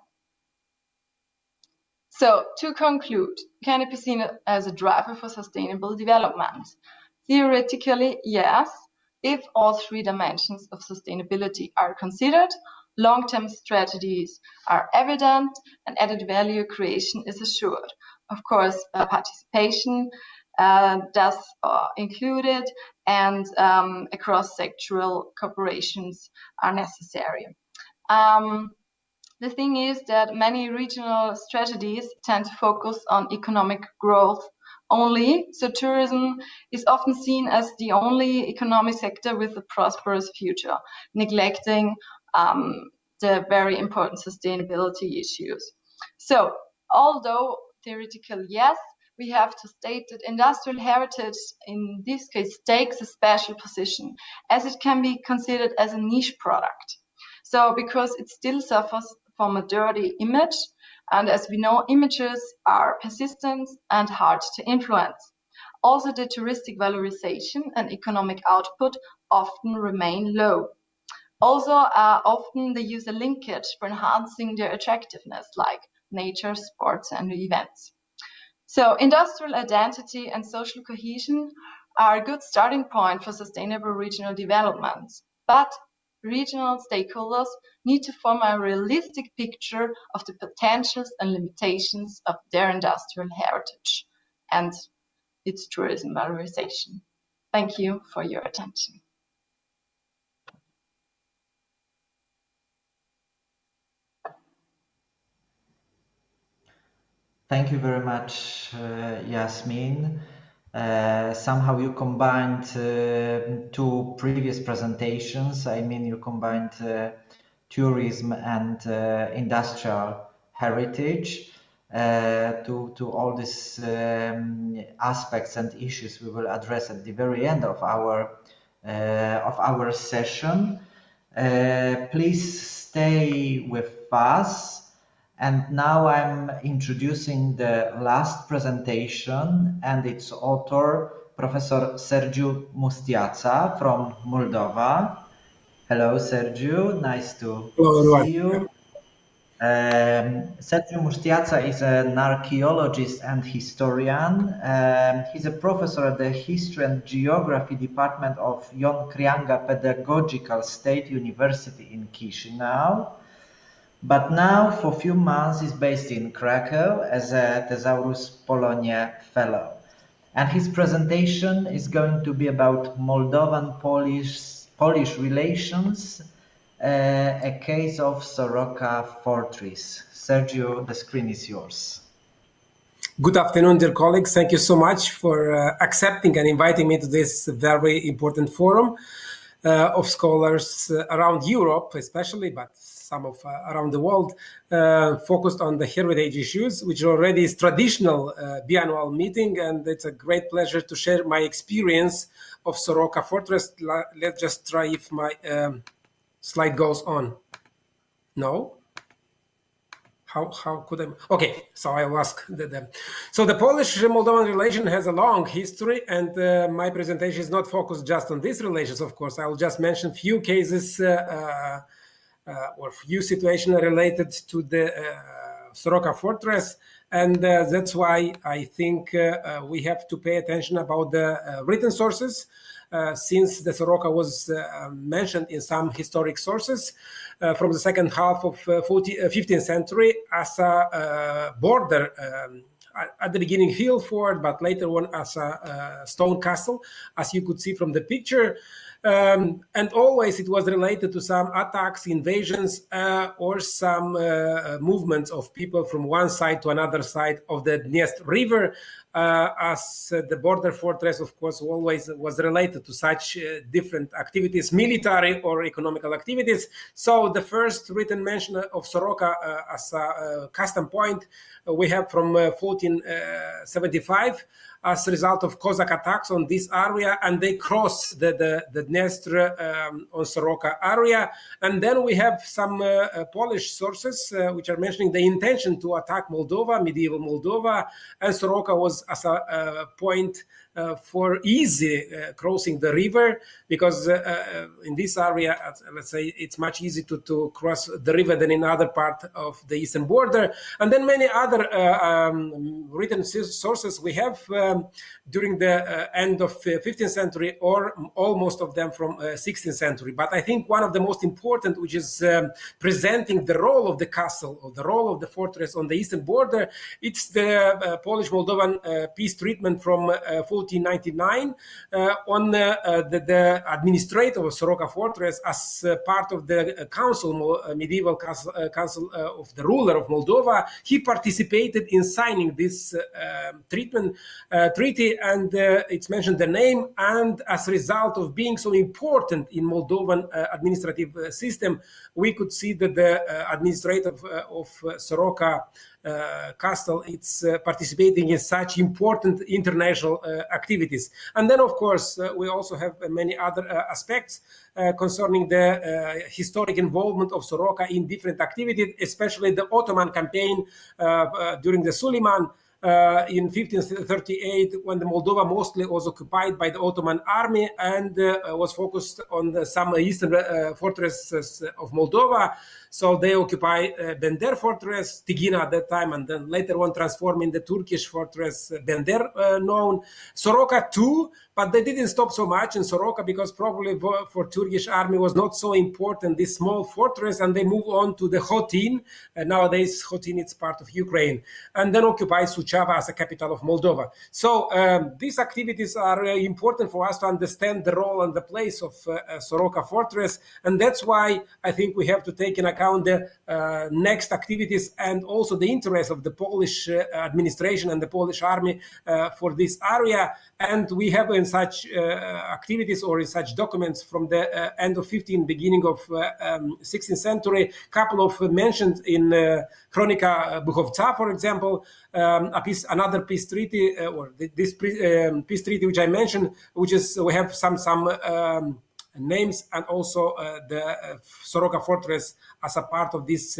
So, to conclude, can it be seen as a driver for sustainable development? Theoretically, yes, if all three dimensions of sustainability are considered, long-term strategies are evident, and added value creation is assured. Of course, participation does included, and cross-sectoral cooperations are necessary. The thing is that many regional strategies tend to focus on economic growth only, so tourism is often seen as the only economic sector with a prosperous future, neglecting the very important sustainability issues. So, although theoretically yes, we have to state that industrial heritage in this case takes a special position, as it can be considered as a niche product. So, because it still suffers from a dirty image, and as we know, images are persistent and hard to influence. Also, the touristic valorization and economic output often remain low. Also, often they use a linkage for enhancing their attractiveness, like nature, sports, and events. So, industrial identity and social cohesion are a good starting point for sustainable regional development, but regional stakeholders need to form a realistic picture of the potentials and limitations of their industrial heritage and its tourism valorization. Thank you for your attention. Thank you very much, Jasmin. Somehow you combined two previous presentations. I mean, you combined tourism and industrial heritage to all these aspects and issues we will address at the very end of our session. Please stay with us. And now I'm introducing the last presentation and its author, Professor Sergiu Musteață from Moldova. Hello, Sergiu. Nice to see you. Sergiu Musteață is an archaeologist and historian. He's a professor at the History and Geography Department of Ion Creanga Pedagogical State University in Chișinău. But now, for a few months, he's based in Krakow as a Thesaurus Polonia Fellow. And his presentation is going to be about Moldovan-Polish relations, a case of Soroca Fortress. Sergiu, the screen is yours. Good afternoon, dear colleagues. Thank you so much for accepting and inviting me to this very important forum of scholars around Europe, especially, but some of around the world, focused on the heritage issues, which already is traditional biannual meeting, and it's a great pleasure to share my experience of Soroca Fortress. Let's just try if my slide goes on. No? How could I? Okay, so I will ask them. So the Polish-Moldovan relation has a long history, and my presentation is not focused just on these relations, of course. I will just mention few cases or few situations related to the Soroca Fortress, and that's why I think we have to pay attention about the written sources, since the Soroca was mentioned in some historic sources from the second half of 15th century as a border, at the beginning hill fort, but later on as a stone castle, as you could see from the picture. And always it was related to some attacks, invasions, or some movements of people from one side to another side of the Dniester River, as the border fortress, of course, always was related to such different activities, military or economical activities. So the first written mention of Soroca as a custom point we have from 1475, as a result of Cossack attacks on this area, and they cross the Dniester on Soroca area. And then we have some Polish sources which are mentioning the intention to attack Moldova, medieval Moldova, and Soroca was as a point for easy crossing the river, because in this area, let's say, it's much easier to cross the river than in other part of the eastern border. And then many other written sources we have during the end of 15th century, or almost of them from 16th century. But I think one of the most important, which is presenting the role of the castle, or the role of the fortress on the eastern border, it's the Polish-Moldovan peace treatment from 1499 on the administrator of Soroca Fortress as part of the council, medieval council of the ruler of Moldova. He participated in signing this treaty, and it's mentioned the name, and as a result of being so important in Moldovan administrative system, we could see that the administrator of Soroca Castle, it's participating in such important international activities. And then, of course, we also have many other aspects concerning the historic involvement of Soroca in different activities, especially the Ottoman campaign during the Suleiman in 1538, when the Moldova mostly was occupied by the Ottoman army and was focused on some eastern fortresses of Moldova. So they occupy Bender fortress, Tighina at that time, and then later on transforming the Turkish fortress Bender known. Soroca too, but they didn't stop so much in Soroca because probably for Turkish army was not so important, this small fortress, and they move on to the Hotin. Nowadays, Hotin is part of Ukraine, and then occupy Suceava as a capital of Moldova. So these activities are important for us to understand the role and the place of Soroca fortress, and that's why I think we have to take in account the next activities and also the interest of the Polish administration and the Polish army for this area. And we have in such activities or in such documents from the end of 15th, beginning of 16th century, couple of mentions in Chronica Buchowca, for example, another peace treaty, or this peace treaty which I mentioned, which is we have some names, and also the Soroca fortress as a part of this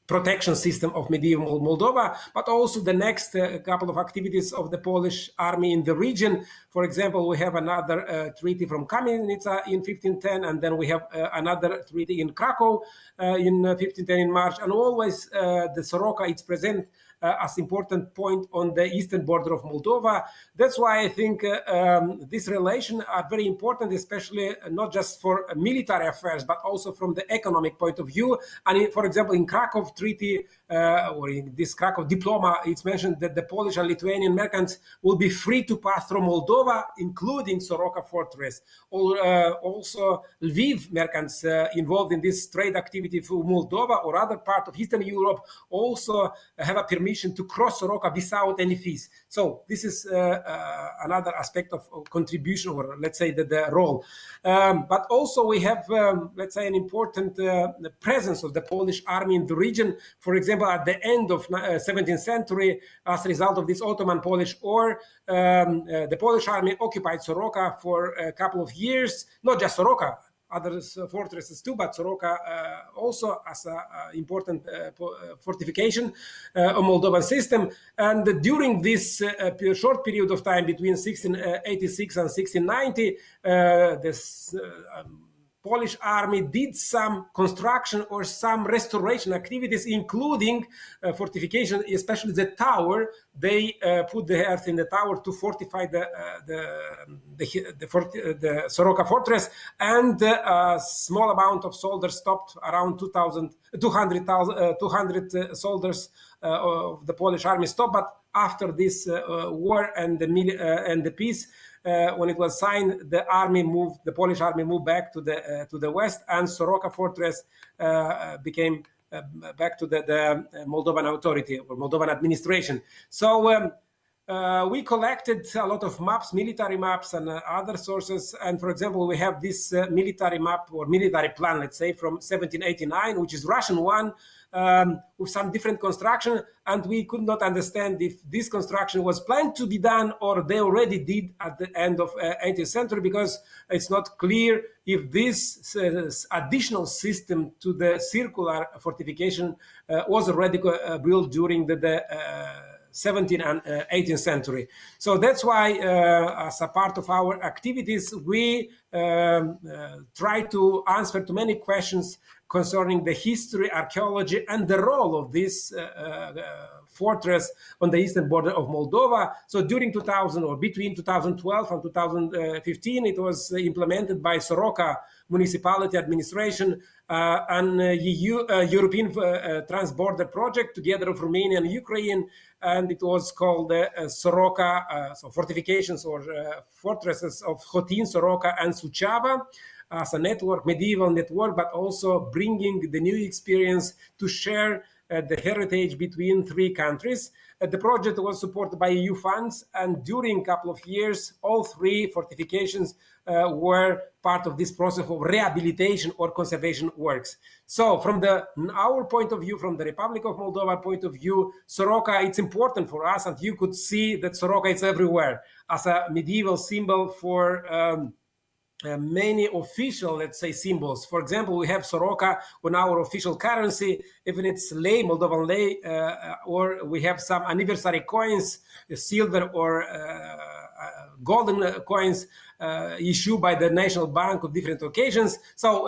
protection system of medieval Moldova, but also the next couple of activities of the Polish army in the region. For example, we have another treaty from Kamienica in 1510, and then we have another treaty in Krakow in 1510 in March, and always the Soroca is present as important point on the eastern border of Moldova. That's why I think these relations are very important, especially not just for military affairs, but also from the economic point of view. And for example, in Krakow Treaty, or in this Krakow Diploma, it's mentioned that the Polish and Lithuanian merchants will be free to pass through Moldova, including Soroca fortress. Also, Lviv merchants involved in this trade activity for Moldova or other part of Eastern Europe also have a permission to cross Soroca without any fees. So this is another aspect of contribution, or let's say the role. But also we have, let's say, an important presence of the Polish army in the region. For example, at the end of 17th century, as a result of this Ottoman-Polish war, the Polish army occupied Soroca for a couple of years, not just Soroca, other fortresses too, but Soroca also as an important fortification of Moldovan system. And during this short period of time between 1686 and 1690, this Polish army did some construction or some restoration activities, including fortification, especially the tower. They put the earth in the tower to fortify the Soroca fortress, and a small amount of soldiers stopped, around 200 soldiers of the Polish army stopped. But after this war and the peace, when it was signed, the Polish army moved back to the west, and Soroca fortress became back to the Moldovan authority or Moldovan administration. So we collected a lot of maps, military maps and other sources. And for example, we have this military map or military plan, let's say, from 1789, which is Russian one, with some different construction. And we could not understand if this construction was planned to be done or they already did at the end of 18th century, because it's not clear if this additional system to the circular fortification was already built during the 17th and 18th century. So that's why, as a part of our activities, we try to answer to many questions concerning the history, archaeology, and the role of this fortress on the eastern border of Moldova. So during 2000, or between 2012 and 2015, it was implemented by Soroca municipality administration an European trans-border project together with Romania and Ukraine, and it was called Soroca, so fortifications or fortresses of Hotin, Soroca, and Suceava, as a network, medieval network, but also bringing the new experience to share the heritage between three countries. The project was supported by EU funds, and during a couple of years, all three fortifications were part of this process of rehabilitation or conservation works. So from our point of view, from the Republic of Moldova point of view, Soroca, it's important for us, and you could see that Soroca is everywhere as a medieval symbol for many official, let's say, symbols. For example, we have Soroca on our official currency, even it's lei, Moldovan lei, or we have some anniversary coins, silver or golden coins issued by the National Bank of different occasions. So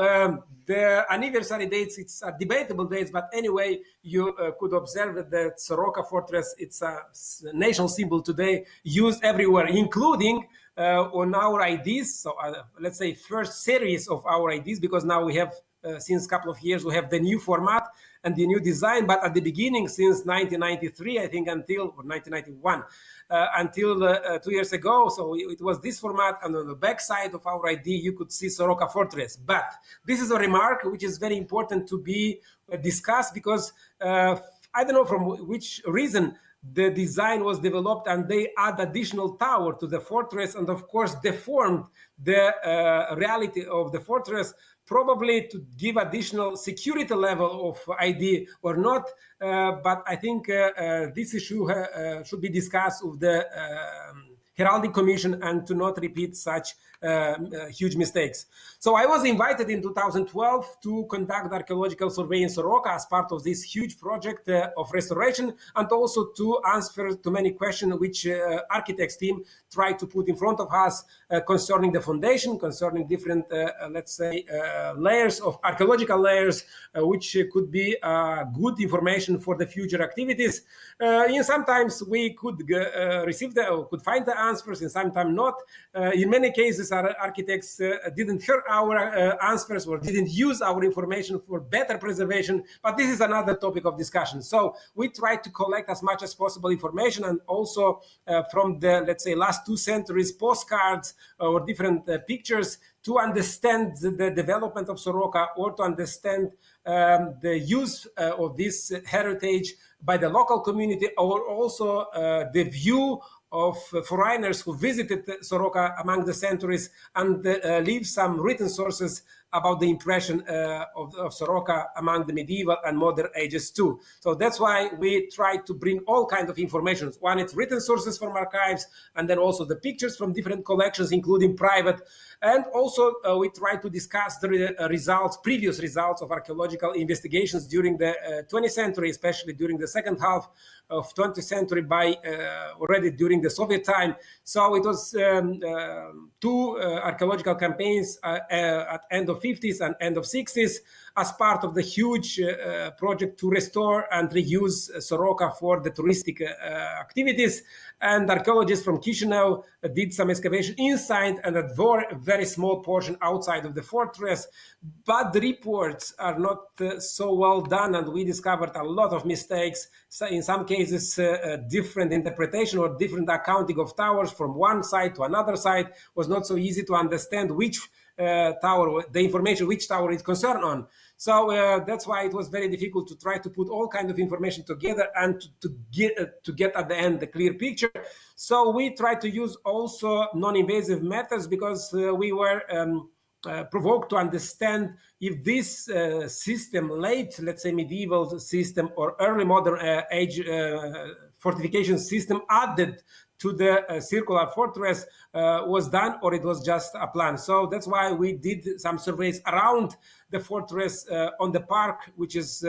the anniversary dates, it's debatable dates, but anyway, you could observe that Soroca fortress, it's a national symbol today, used everywhere, including on our IDs. So let's say first series of our IDs, because now we have since a couple of years we have the new format and the new design. But at the beginning, since 1993, I think, or 1991, until 2 years ago, so it was this format, and on the back side of our ID you could see Soroca fortress. But this is a remark which is very important to be discussed, because I don't know from which reason the design was developed, and they add additional tower to the fortress, and of course deformed the reality of the fortress, probably to give additional security level of ID or not. But I think this issue should be discussed with the heraldic commission and to not repeat such huge mistakes. So I was invited in 2012 to conduct the archaeological survey in Soroca as part of this huge project of restoration, and also to answer to many questions which architects team tried to put in front of us concerning the foundation, concerning different, let's say, layers of archaeological layers, which could be good information for the future activities. In sometimes we could receive could find the answers, and sometimes not. In many cases, our architects didn't hear our answers or didn't use our information for better preservation, but this is another topic of discussion. So we try to collect as much as possible information, and also from the, let's say, last 2 centuries postcards or different pictures to understand the development of Soroca, or to understand the use of this heritage by the local community, or also the view of foreigners who visited Soroca among the centuries, and leave some written sources about the impression of Soroca among the medieval and modern ages too. So that's why we try to bring all kinds of information. One, it's written sources from archives, and then also the pictures from different collections, including private. And also we try to discuss the results, previous results of archaeological investigations during the 20th century, especially during the second half of 20th century, by already during the Soviet time. So it was 2 archaeological campaigns at end of 50s and end of 60s as part of the huge project to restore and reuse Soroca for the touristic activities. And archaeologists from Chisinau did some excavation inside and a very small portion outside of the fortress. But the reports are not so well done, and we discovered a lot of mistakes. So in some cases, different interpretation or different accounting of towers from one side to another side was not so easy to understand which tower, the information which tower is concerned on. So that's why it was very difficult to try to put all kinds of information together and to get at the end the clear picture. So we tried to use also non-invasive methods, because we were provoked to understand if this system, late, let's say, medieval system or early modern age fortification system added to the circular fortress was done, or it was just a plan. So that's why we did some surveys around the fortress on the park, which is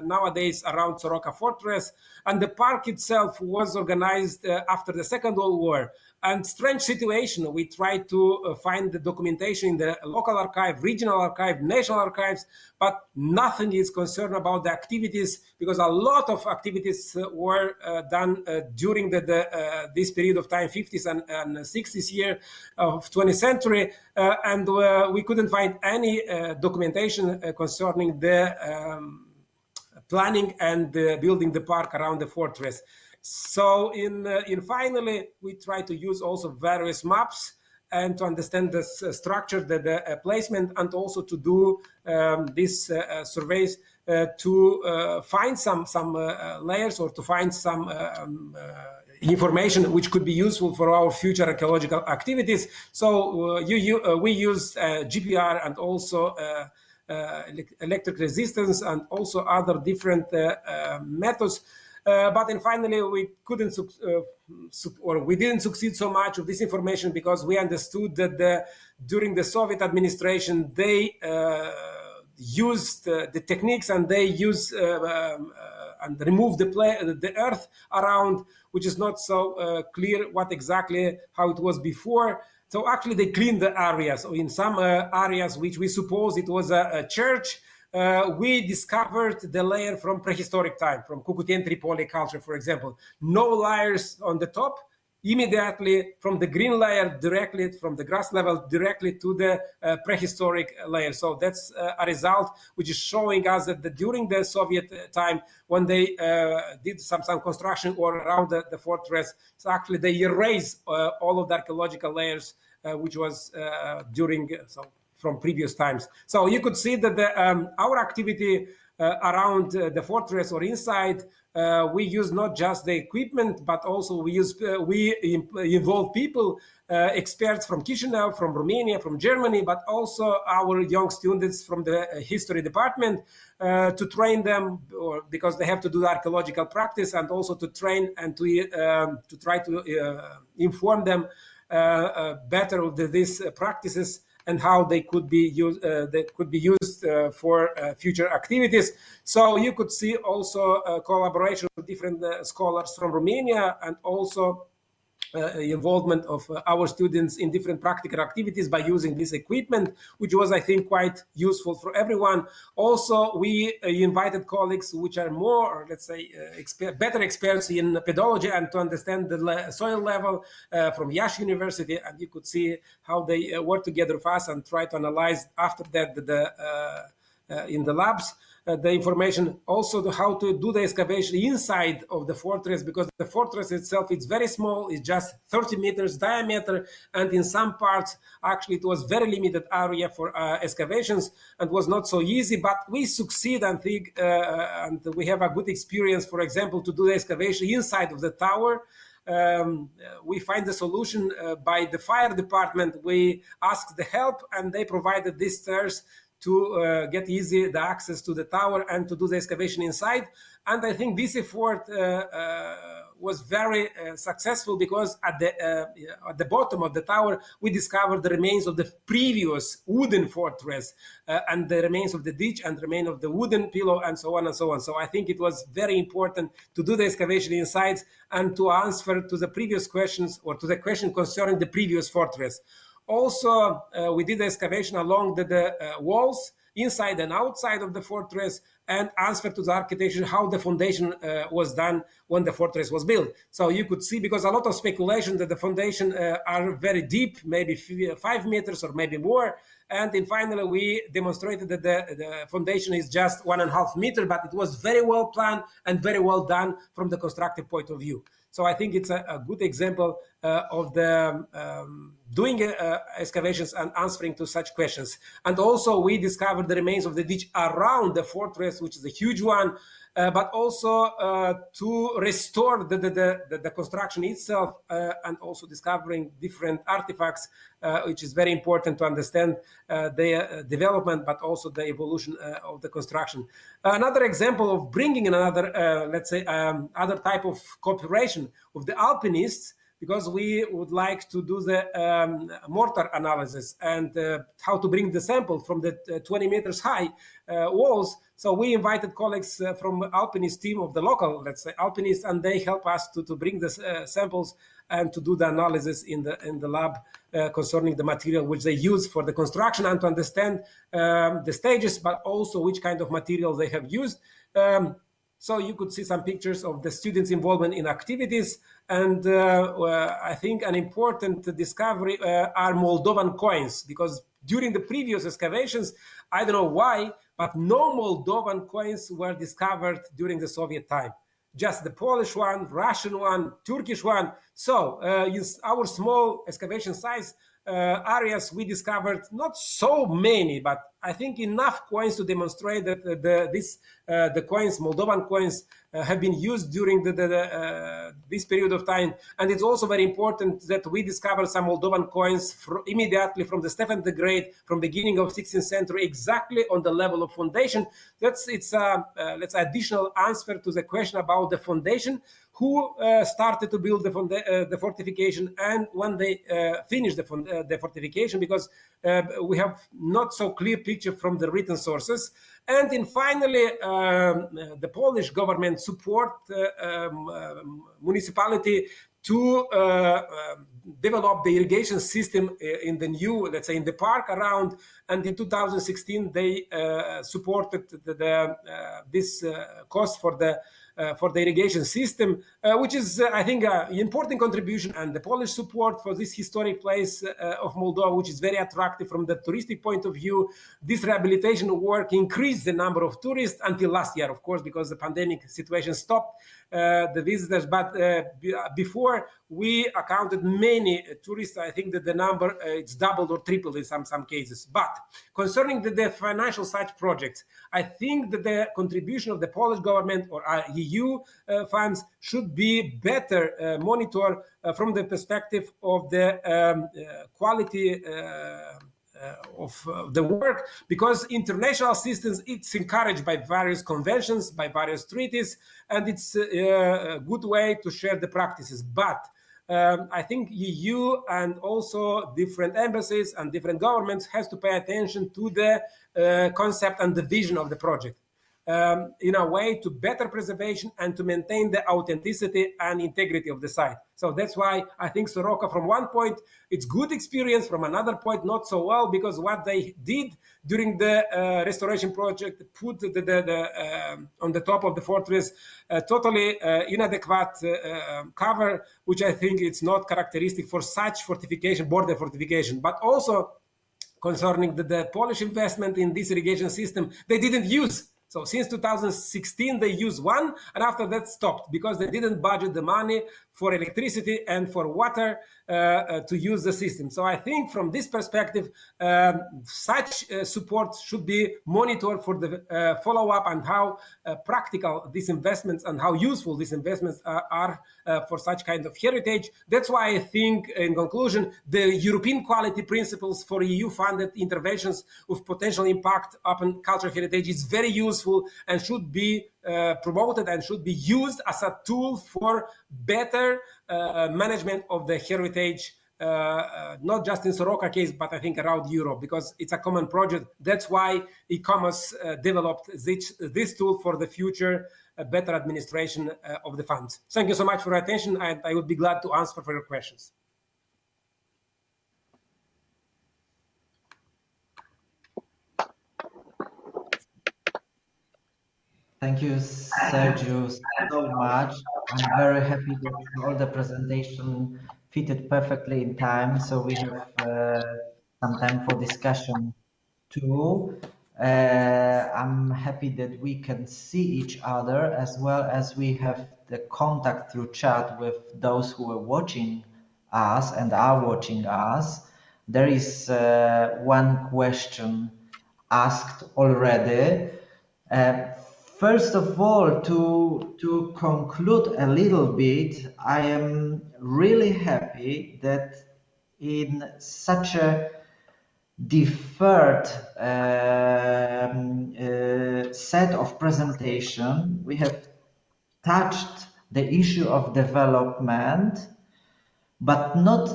nowadays around Soroca Fortress. And the park itself was organized after the Second World War. And strange situation, we tried to find the documentation in the local archive, regional archive, national archives, but nothing is concerned about the activities, because a lot of activities were done during this period of time, 50s and 60s year of 20th century, and we couldn't find any documentation concerning the planning and building the park around the fortress. So in finally, we try to use also various maps and to understand the structure, the placement, and also to do these surveys to find some layers, or to find some information which could be useful for our future archaeological activities. So we used GPR and also electric resistance and also other different methods. But then finally, we couldn't, we didn't succeed so much with this information, because we understood that during the Soviet administration, they used the techniques, and they used and removed the earth around, which is not so clear what exactly how it was before. So actually, they cleaned the areas. So in some areas which we suppose it was a church, we discovered the layer from prehistoric time, from Cucutian Tripoli culture, for example. No layers on the top, immediately from the green layer, directly from the grass level, directly to the prehistoric layer. So that's a result which is showing us that during the Soviet time, when they did some construction or around the fortress, so actually they erased all of the archaeological layers, which was during from previous times. So you could see that our activity around the fortress or inside we use not just the equipment, but also we involve people, experts from Chisinau, from Romania, from Germany, but also our young students from the history department to train them, because they have to do archaeological practice, and also to train and to try to inform them better of these practices and how they could be used for future activities. So you could see also collaboration with different scholars from Romania, and also involvement of our students in different practical activities by using this equipment, which was, I think, quite useful for everyone. Also, we invited colleagues which are more, let's say, better experts in pedology and to understand the soil level from Iași University, and you could see how they work together with us and try to analyze after that in the labs. The information also to how to do the excavation inside of the fortress, because the fortress itself is very small, it's just 30 meters diameter, and in some parts actually it was very limited area for excavations and was not so easy, but we succeed, and think and we have a good experience, for example, to do the excavation inside of the tower. We find the solution by the fire department. We asked the help, and they provided these stairs to get easy the access to the tower and to do the excavation inside. And I think this effort was very successful, because at the bottom of the tower we discovered the remains of the previous wooden fortress, and the remains of the ditch and the remain of the wooden pillow, and so on and so on. So I think it was very important to do the excavation inside and to answer to the previous questions, or to the question concerning the previous fortress. Also, we did the excavation along the walls, inside and outside of the fortress, and answer to the architecture how the foundation was done when the fortress was built. So you could see, because a lot of speculation that the foundation are very deep, maybe 5 meters or maybe more, and then finally we demonstrated that the foundation is just 1.5 meters, but it was very well planned and very well done from the constructive point of view. So I think it's a good example of the doing excavations and answering to such questions. And also we discovered the remains of the ditch around the fortress, which is a huge one, but also to restore the construction itself, and also discovering different artifacts, which is very important to understand the development, but also the evolution of the construction. Another example of bringing another, let's say, other type of cooperation with the alpinists, because we would like to do the mortar analysis and how to bring the sample from the 20 meters high walls. So we invited colleagues from alpinist team of the local, let's say, alpinists, and they help us to bring the samples and to do the analysis in the lab concerning the material which they use for the construction, and to understand the stages, but also which kind of material they have used. So you could see some pictures of the students' involvement in activities. And I think an important discovery are Moldovan coins, because during the previous excavations, I don't know why, but no Moldovan coins were discovered during the Soviet time. Just the Polish one, Russian one, Turkish one. So in our small excavation size areas, we discovered not so many, but I think enough coins to demonstrate that the coins, Moldovan coins, have been used during this period of time. And it's also very important that we discovered some Moldovan coins immediately from the Stefan the Great, from beginning of 16th century, exactly on the level of foundation. It's let's say additional answer to the question about the foundation, who started to build the fortification, and when they finished the fortification, because we have not so clear picture from the written sources. And then finally, the Polish government support municipality to develop the irrigation system in the new, let's say, in the park around. And in 2016, they supported this cost for the irrigation system, which is, I think, an important contribution, and the Polish support for this historic place of Moldova, which is very attractive from the touristic point of view. This rehabilitation work increased the number of tourists until last year, of course, because the pandemic situation stopped the visitors. But before, we accounted many tourists. I think that the number it's doubled or tripled in some cases. But concerning the financial such projects, I think that the contribution of the Polish government or EU funds should be better monitored from the perspective of the quality of the work, because international assistance, it's encouraged by various conventions, by various treaties, and it's a good way to share the practices. But I think EU and also different embassies and different governments has to pay attention to the concept and the vision of the project in a way to better preservation and to maintain the authenticity and integrity of the site. So that's why I think Soroca, from one point, it's good experience, from another point, not so well, because what they did during the restoration project put on the top of the fortress totally inadequate cover, which I think it's not characteristic for such fortification, border fortification. But also concerning the Polish investment in this irrigation system, they didn't use. So since 2016, they used one, and after that stopped because they didn't budget the money for electricity and for water to use the system. So I think from this perspective, such support should be monitored for the follow-up and how practical these investments and how useful these investments are for such kind of heritage. That's why I think, in conclusion, the European quality principles for EU-funded interventions with potential impact upon cultural heritage is very useful and should be promoted and should be used as a tool for better management of the heritage, not just in Soroca case, but I think around Europe, because it's a common project. That's why e-commerce developed this tool for the future better administration of the funds. Thank you so much for your attention, and I would be glad to answer for your questions. Thank you, Sergiu, so much. I'm very happy that all the presentation fitted perfectly in time, so we have some time for discussion too. I'm happy that we can see each other, as well as we have the contact through chat with those who are watching us and are watching us. There is one question asked already. First of all, to conclude a little bit, I am really happy that in such a deferred set of presentation, we have touched the issue of development, but not,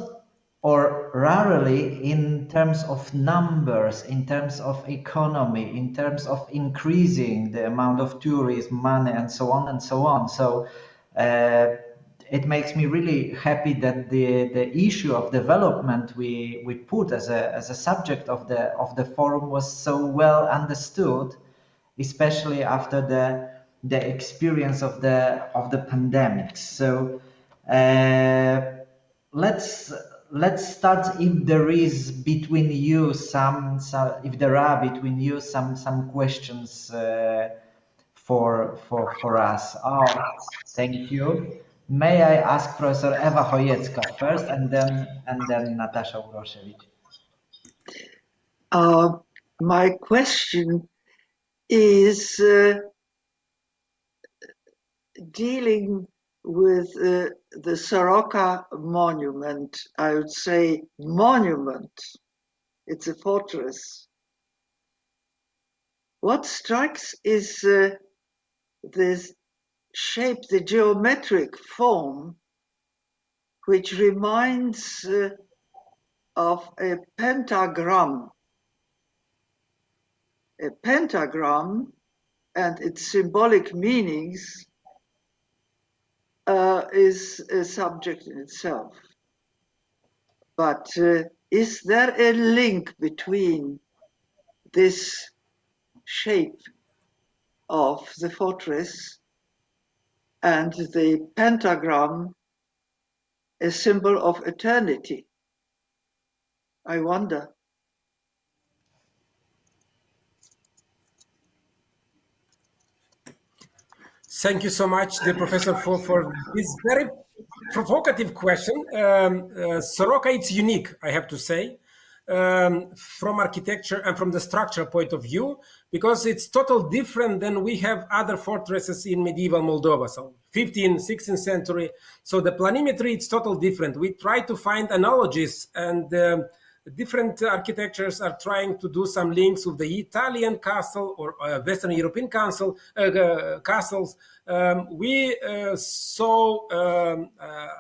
or rarely, in terms of numbers, in terms of economy, in terms of increasing the amount of tourism, money, and so on and so on. So it makes me really happy that the issue of development we put as a subject of the forum was so well understood, especially after the experience of the pandemic. So let's start. If there is between you some questions for us. Oh, thank you. May I ask Professor Ewa Chojecka first, and then Nataša Urošević. My question is dealing with the Soroca monument. I would say monument. It's a fortress. What strikes is this shape, the geometric form, which reminds of a pentagram. A pentagram and its symbolic meanings is a subject in itself. But is there a link between this shape of the fortress and the pentagram, a symbol of eternity? I wonder. Thank you so much, dear Professor, for this very provocative question. Soroca, it's unique, I have to say, from architecture and from the structure point of view, because it's totally different than we have other fortresses in medieval Moldova, so 15th, 16th century. So the planimetry, it's totally different. We try to find analogies, and different architectures are trying to do some links with the Italian castle or Western European castles. We saw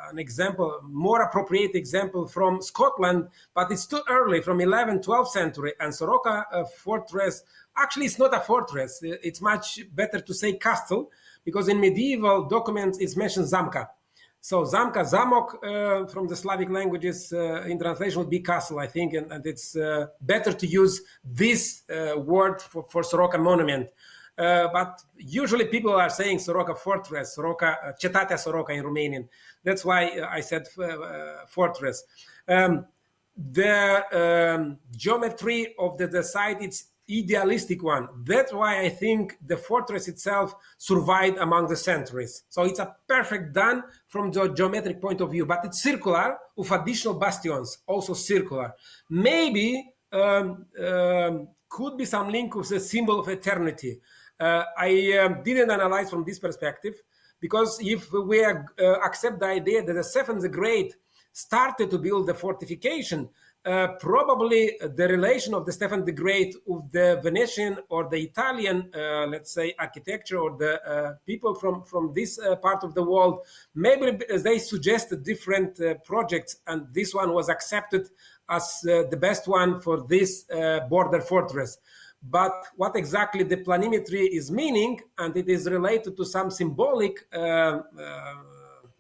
an example, more appropriate example from Scotland, but it's too early, from 11th, 12th century. And Soroca fortress, actually it's not a fortress, it's much better to say castle, because in medieval documents it's mentioned zamka. So zamka, zamok, from the Slavic languages, in translation would be castle, I think, and it's better to use this word for Soroca monument. But usually people are saying Soroca fortress, Soroca, Cetatea Soroca in Romanian. That's why I said fortress. The geometry of the site, it's idealistic one. That's why I think the fortress itself survived among the centuries. So it's a perfect done from the geometric point of view, but it's circular with additional bastions, also circular. Maybe could be some link with the symbol of eternity. I didn't analyze from this perspective, because if we accept the idea that the Stefan the Great started to build the fortification, probably the relation of the Stefan the Great with the Venetian or the Italian, let's say, architecture, or the people from this part of the world, maybe they suggested different projects, and this one was accepted as the best one for this border fortress. But what exactly the planimetry is meaning, and it is related to some symbolic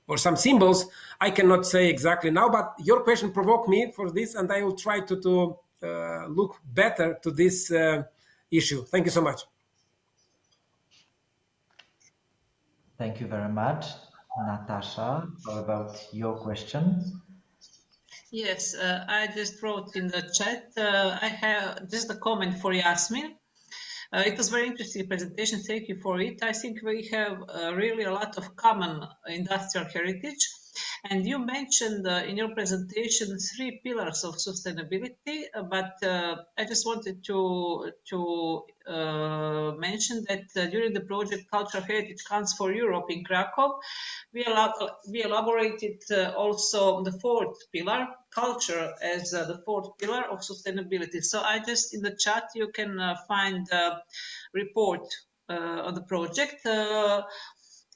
or some symbols, I cannot say exactly now, but your question provoked me for this, and I will try to look better to this issue. Thank you so much. Thank you very much. Nataša, how about your question? Yes, I just wrote in the chat, I have just a comment for Jasmin. It was very interesting presentation. Thank you for it. I think we have really a lot of common industrial heritage. And you mentioned in your presentation 3 pillars of sustainability, but I just wanted to mention that during the project Cultural Heritage Counts for Europe in Krakow, we elaborated also the 4th pillar, culture, as the 4th pillar of sustainability. So I just, in the chat, you can find a report on the project,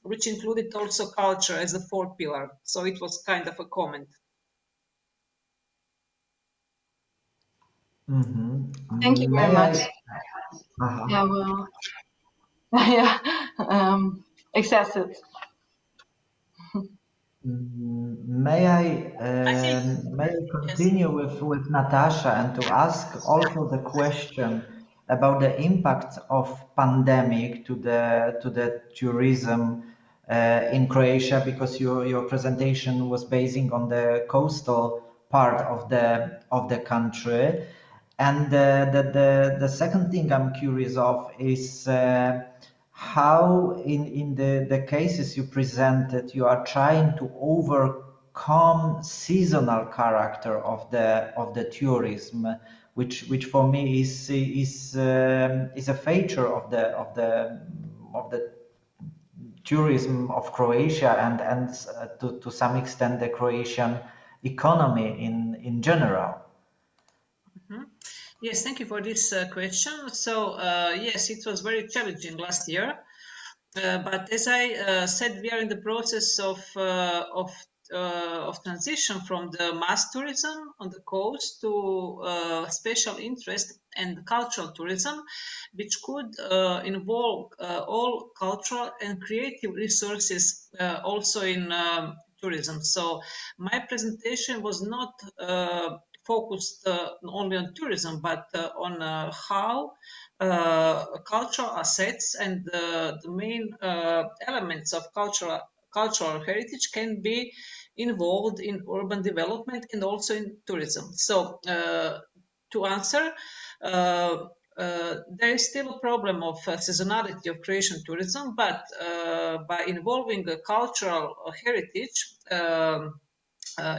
which included also culture as the 4th pillar. So it was kind of a comment. Mm-hmm. Thank you very much. Yeah, well, yeah, excessive. May I continue yes. with Nataša, and to ask also the question about the impact of pandemic to the tourism in Croatia, because your presentation was basing on the coastal part of the country. And the second thing I'm curious of is how in the cases you presented, you are trying to overcome seasonal character of the tourism, which for me is a feature of the tourism of Croatia, and to some extent the Croatian economy in general. Mm-hmm. Yes, thank you for this question. So yes, it was very challenging last year, but as I said, we are in the process of transition from the mass tourism on the coast to special interest and cultural tourism, which could involve all cultural and creative resources also in tourism. So my presentation was not focused only on tourism, but on how cultural assets and the main elements of cultural heritage can be involved in urban development and also in tourism. So to answer, there is still a problem of seasonality of Croatian tourism, but by involving a cultural heritage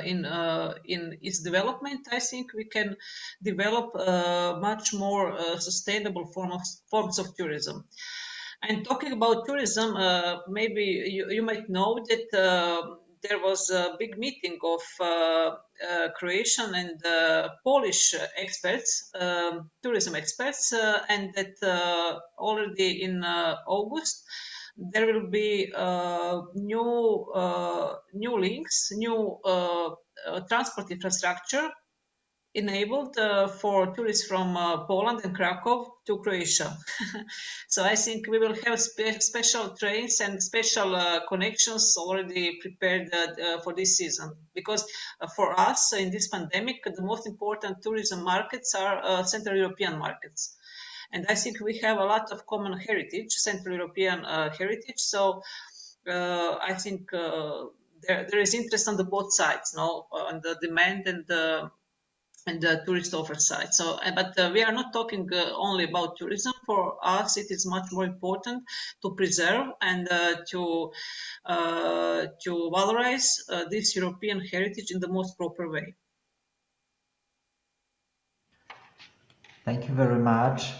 in its development, I think we can develop much more sustainable forms of tourism. And talking about tourism, maybe you might know that there was a big meeting of Croatian and Polish experts, tourism experts, and that already in August there will be new links, new transport infrastructure enabled for tourists from Poland and Krakow to Croatia. So I think we will have special trains and special connections already prepared for this season. Because for us in this pandemic, the most important tourism markets are Central European markets. And I think we have a lot of common heritage, Central European heritage. So I think there is interest on the both sides, no, on the demand and the tourist offer side. So, but we are not talking only about tourism. For us, it is much more important to preserve and to valorize this European heritage in the most proper way. Thank you very much.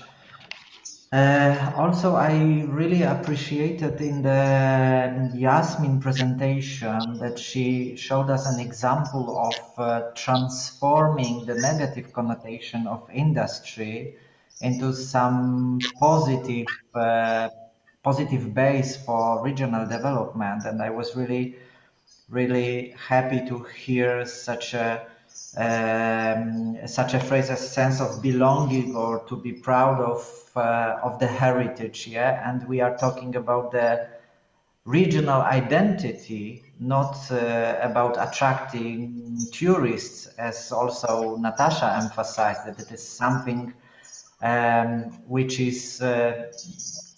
Also, I really appreciated in the Jasmin presentation that she showed us an example of transforming the negative connotation of industry into some positive base for regional development. And I was really happy to hear such a phrase as sense of belonging or to be proud of the heritage. Yeah, and we are talking about the regional identity, not about attracting tourists, as also Nataša emphasized, that it is something which is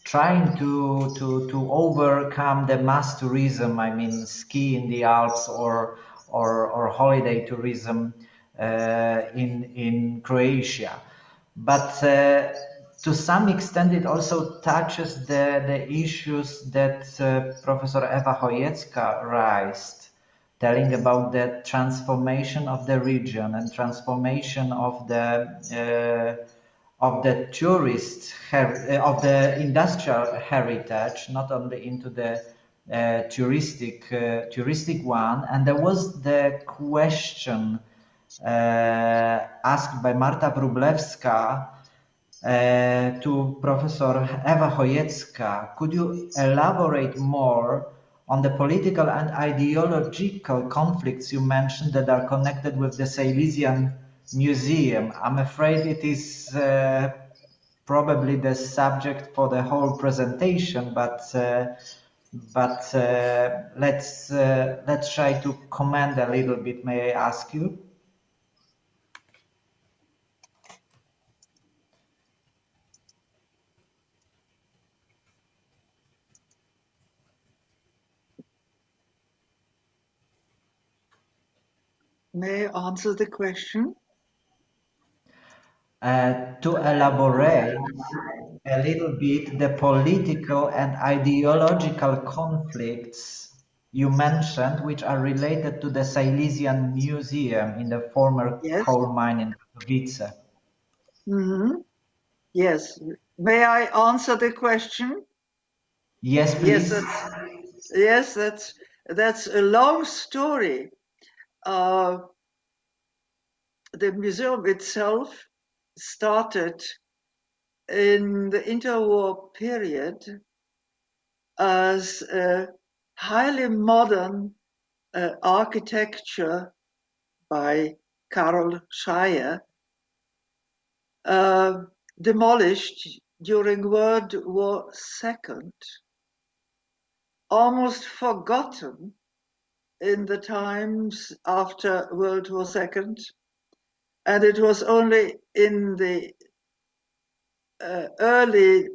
trying to overcome the mass tourism. I mean, ski in the Alps or holiday tourism in Croatia. But to some extent, it also touches the issues that Professor Ewa Chojecka raised, telling about the transformation of the region and transformation of the of the industrial heritage, not only into the touristic one. And there was the question asked by Marta Wróblewska to Professor Ewa Chojecka. Could you elaborate more on the political and ideological conflicts you mentioned that are connected with the Silesian Museum? I'm afraid it is probably the subject for the whole presentation, but let's try to comment a little bit. May I ask you? May I answer the question? To elaborate a little bit the political and ideological conflicts you mentioned, which are related to the Silesian Museum in the former Yes. coal mine in Katowice. Yes. May I answer the question? Yes, please. Yes, that's a long story. The museum itself started in the interwar period as a highly modern architecture by Karl Scheier, demolished during World War II, almost forgotten in the times after World War II. And it was only in the early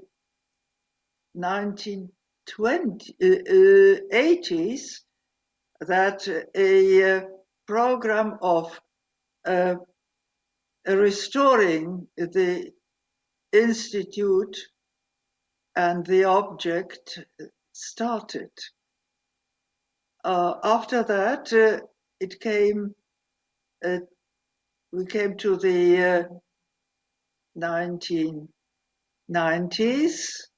1980s that a program of restoring the institute and the object started. After that, we came to the 1990s,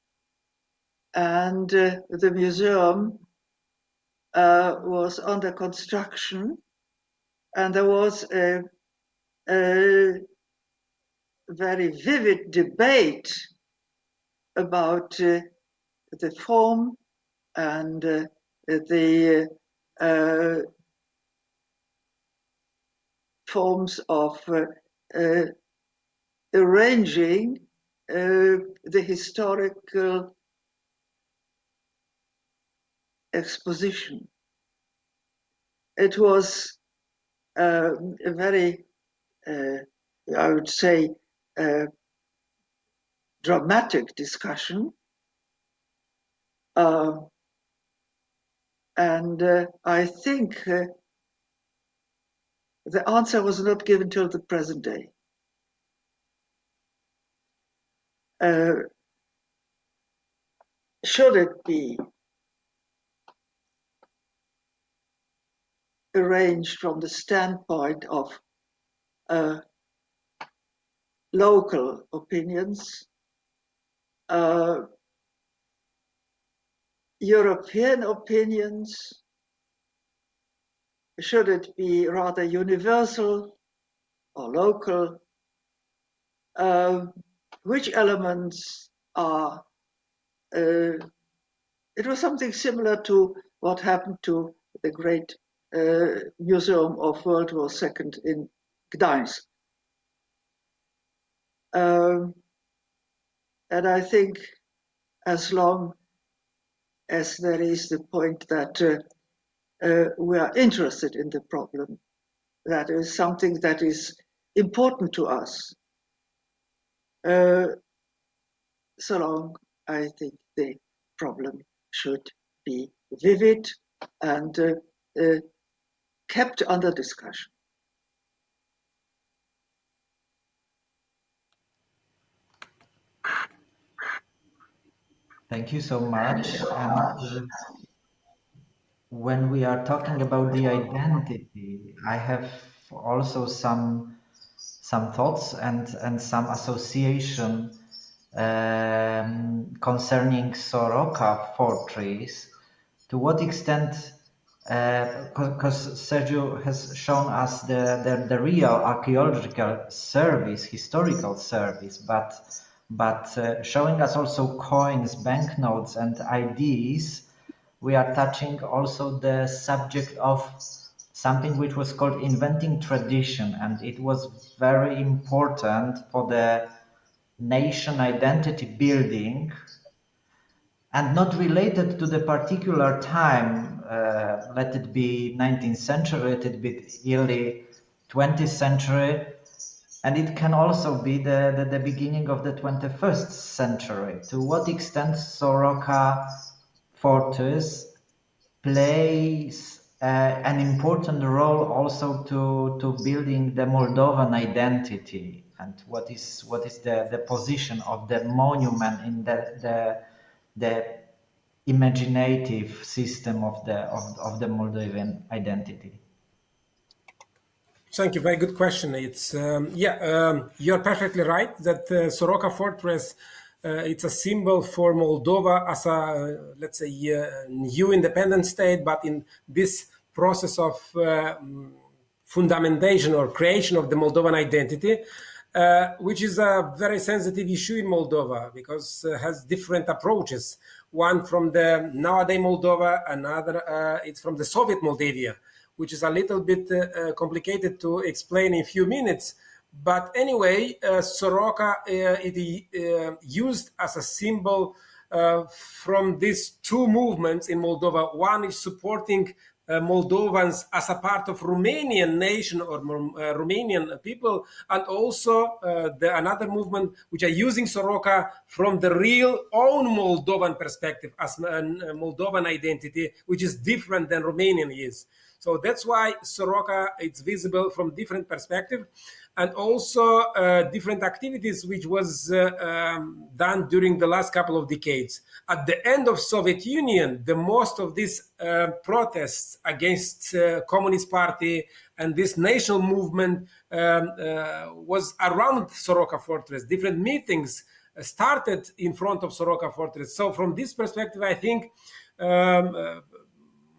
and the museum was under construction, and there was a very vivid debate about the form and the forms of arranging the historical exposition. It was a very, I would say, dramatic discussion. And I think the answer was not given till the present day. Should it be arranged from the standpoint of local opinions, European opinions? Should it be rather universal or local? Which elements are? It was something similar to what happened to the great Museum of World War II in Gdańsk. And I think as long as there is the point that we are interested in the problem, that is something that is important to us, so long I think the problem should be vivid and kept under discussion. Thank you so much. And when we are talking about the identity, I have also some thoughts and some association concerning Soroca fortress. To what extent, because Sergiu has shown us the real archaeological service, historical service, but showing us also coins, banknotes, and IDs, we are touching also the subject of something which was called inventing tradition, and it was very important for the nation identity building and not related to the particular time, let it be 19th century, let it be early 20th century, and it can also be the beginning of the 21st century. To what extent Soroca fortress plays an important role also to building the Moldovan identity, and what is the position of the monument in the imaginative system of the Moldovan identity? Thank you. Very good question. It's you're perfectly right that Soroca fortress it's a symbol for Moldova as a, let's say, new independent state, but in this process of fundamentation or creation of the Moldovan identity, which is a very sensitive issue in Moldova because it has different approaches. One from the nowadays Moldova, another it's from the Soviet Moldavia, which is a little bit complicated to explain in a few minutes. But anyway, Soroca used as a symbol from these two movements in Moldova. One is supporting Moldovans as a part of Romanian nation or Romanian people, and also another movement which are using Soroca from the real own Moldovan perspective as a Moldovan identity, which is different than Romanian is. So that's why Soroca, it's visible from different perspective, and also different activities which was done during the last couple of decades. At the end of Soviet Union, the most of these protests against Communist Party and this national movement was around Soroca Fortress. Different meetings started in front of Soroca Fortress. So from this perspective, I think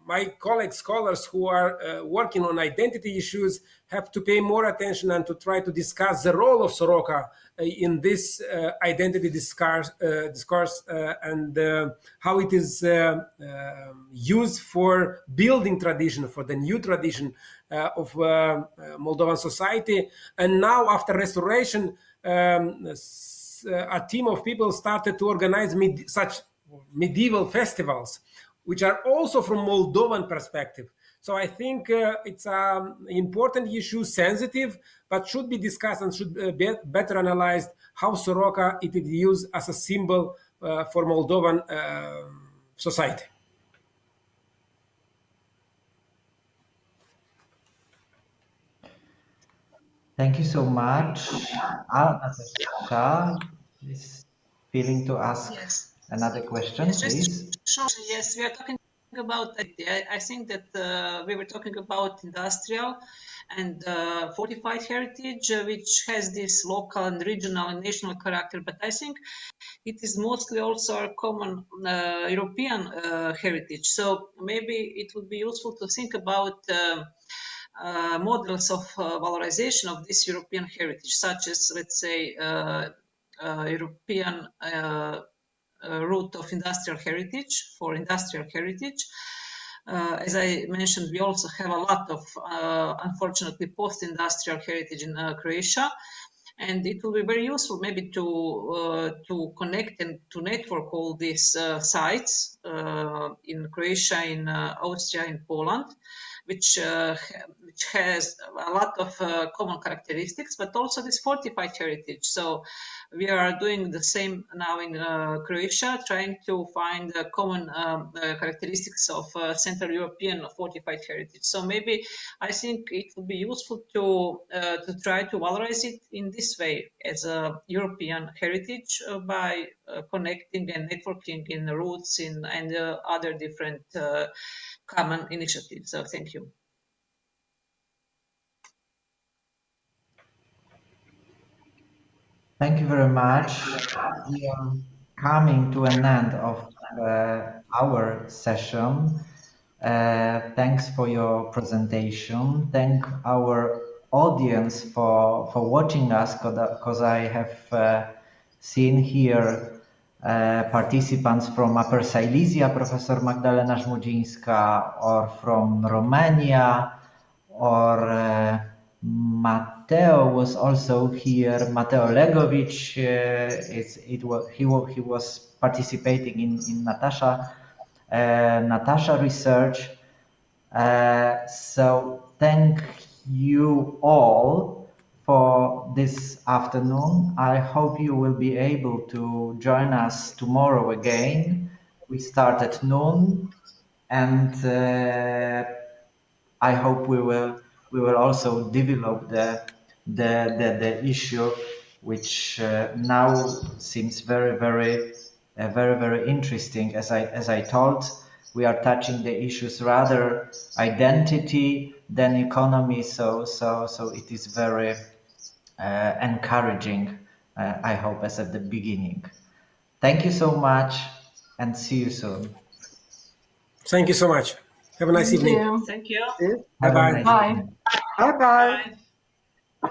my colleagues, scholars who are working on identity issues have to pay more attention and to try to discuss the role of Soroca in this identity discourse and how it is used for building tradition, for the new tradition of Moldovan society. And now, after restoration, a team of people started to organize such medieval festivals, which are also from Moldovan perspective. So I think it's an important issue, sensitive, but should be discussed and should be better analyzed how Soroca it is used as a symbol for Moldovan society. Thank you so much. Nataša is feeling to ask another question, please. Yes, we are talking about, I think that we were talking about industrial and fortified heritage, which has this local and regional and national character, but I think it is mostly also our common European heritage. So maybe it would be useful to think about models of valorization of this European heritage, such as, let's say, European route of industrial heritage for industrial heritage. As I mentioned, we also have a lot of, unfortunately, post-industrial heritage in Croatia. And it will be very useful maybe to connect and to network all these sites in Croatia, in Austria, in Poland, which has a lot of common characteristics, but also this fortified heritage. So we are doing the same now in Croatia, trying to find common characteristics of Central European fortified heritage. So maybe I think it would be useful to try to valorize it in this way as a European heritage by connecting and networking in routes and other different common initiatives. So thank you. Thank you very much. We are coming to an end of our session. Thanks for your presentation. Thank our audience for watching us, because I have seen here participants from Upper Silesia, Professor Magdalena Żmudzińska, or from Romania, or Mateo was also here. Mateo Legovic, he was participating in Nataša research. So thank you all for this afternoon. I hope you will be able to join us tomorrow again. We start at noon, and I hope we will also develop the issue, which now seems very interesting. As I told, we are touching the issues rather identity than economy. So it is very encouraging. I hope, as at the beginning. Thank you so much, and see you soon. Thank you so much. Have a nice evening. Thank you. Have a nice Bye. evening. Bye-bye. Bye.